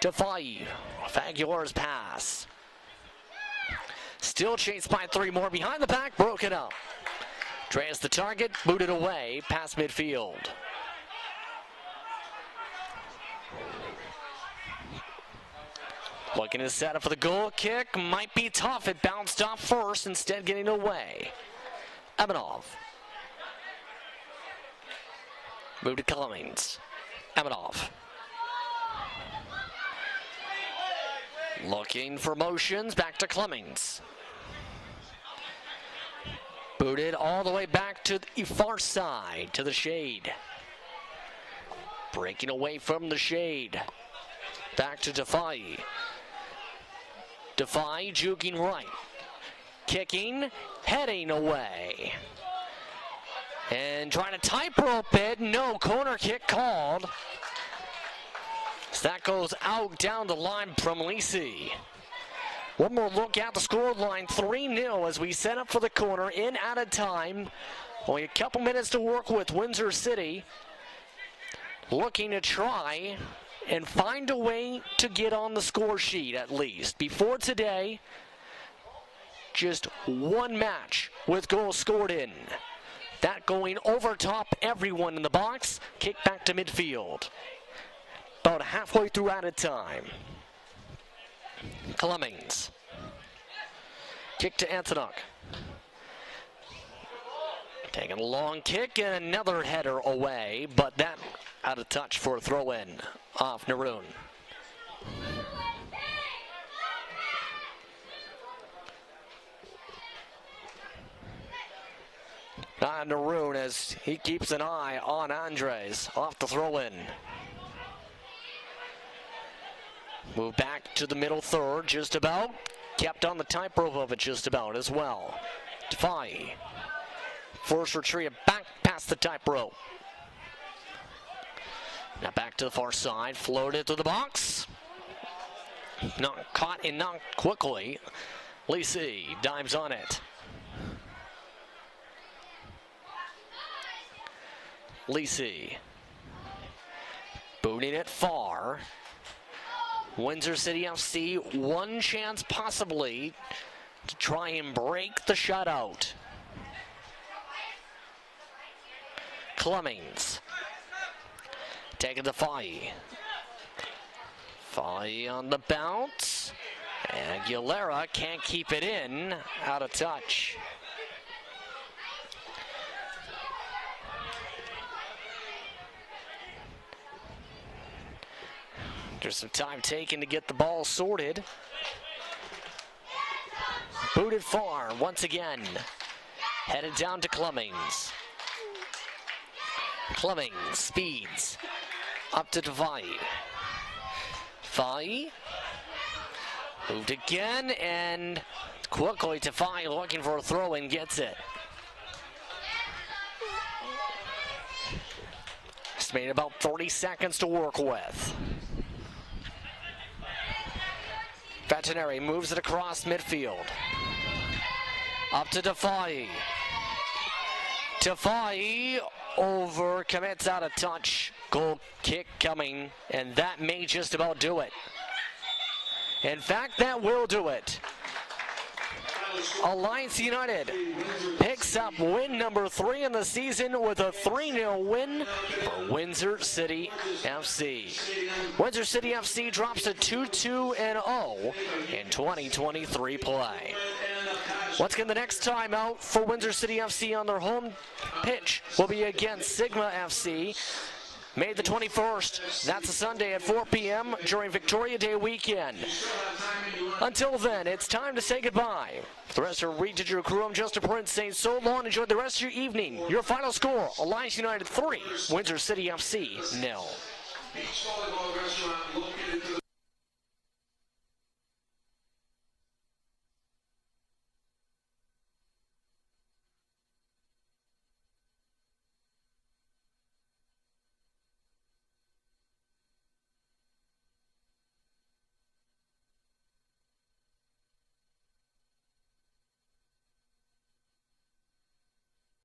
Defai. Faguilar's pass. Still chased by 3 more behind the back, broken up. Trails the target, booted away, past midfield. Looking to set up for the goal kick, might be tough. It bounced off first, instead getting away. Emanov. Move to Clemmings. Emanov. Looking for motions, back to Clemmings. Booted all the way back to the far side, to the shade. Breaking away from the shade. Back to Defai. Defai juking right. Kicking, heading away. And trying to tightrope it. No, corner kick called. So that goes out down the line from Lisi. One more look at the scoreline, 3-0 as we set up for the corner in out of time. Only a couple minutes to work with. Windsor City looking to try and find a way to get on the score sheet at least. Before today, just one match with goals scored in. That going over top everyone in the box, kick back to midfield. About halfway through out of time. Clemmings. Kick to Antonuk. Taking a long kick and another header away, but that out of touch for a throw-in off Naroon. Naroon as he keeps an eye on Andres off the throw-in. Move back to the middle third, just about. Kept on the tightrope of it just about as well. Defy. First retrieve back past the tightrope. Now back to the far side, floated to the box. Not caught and not quickly. Lacey dives on it. Lacey. Booting it far. Windsor City FC, one chance possibly to try and break the shutout. Clemmings. Taking the Fai. Fai on the bounce. And Aguilera can't keep it in. Out of touch. There's some time taken to get the ball sorted. Booted far once again. Headed down to Clemmings. Clemmings speeds. Up to Defy. Defy. Moved again and quickly Defy looking for a throw and gets it. Estimated about 30 seconds to work with. Veterinary moves it across midfield. Up to Defy. Defy over, commits out of touch. Goal kick coming, and that may just about do it. In fact, that will do it. Alliance United picks up win number 3 in the season with a 3-0 win for Windsor City FC. Windsor City FC drops to 2-2-0 in 2023 play. Once again, the next time out for Windsor City FC on their home pitch will be against Sigma FC. May the 21st, that's a Sunday at 4 p.m. during Victoria Day weekend. Until then, it's time to say goodbye. For the rest of Reed Digital crew, I'm Justin Prince saying so long. Enjoy the rest of your evening. Your final score, Alliance United 3, Windsor City FC 0.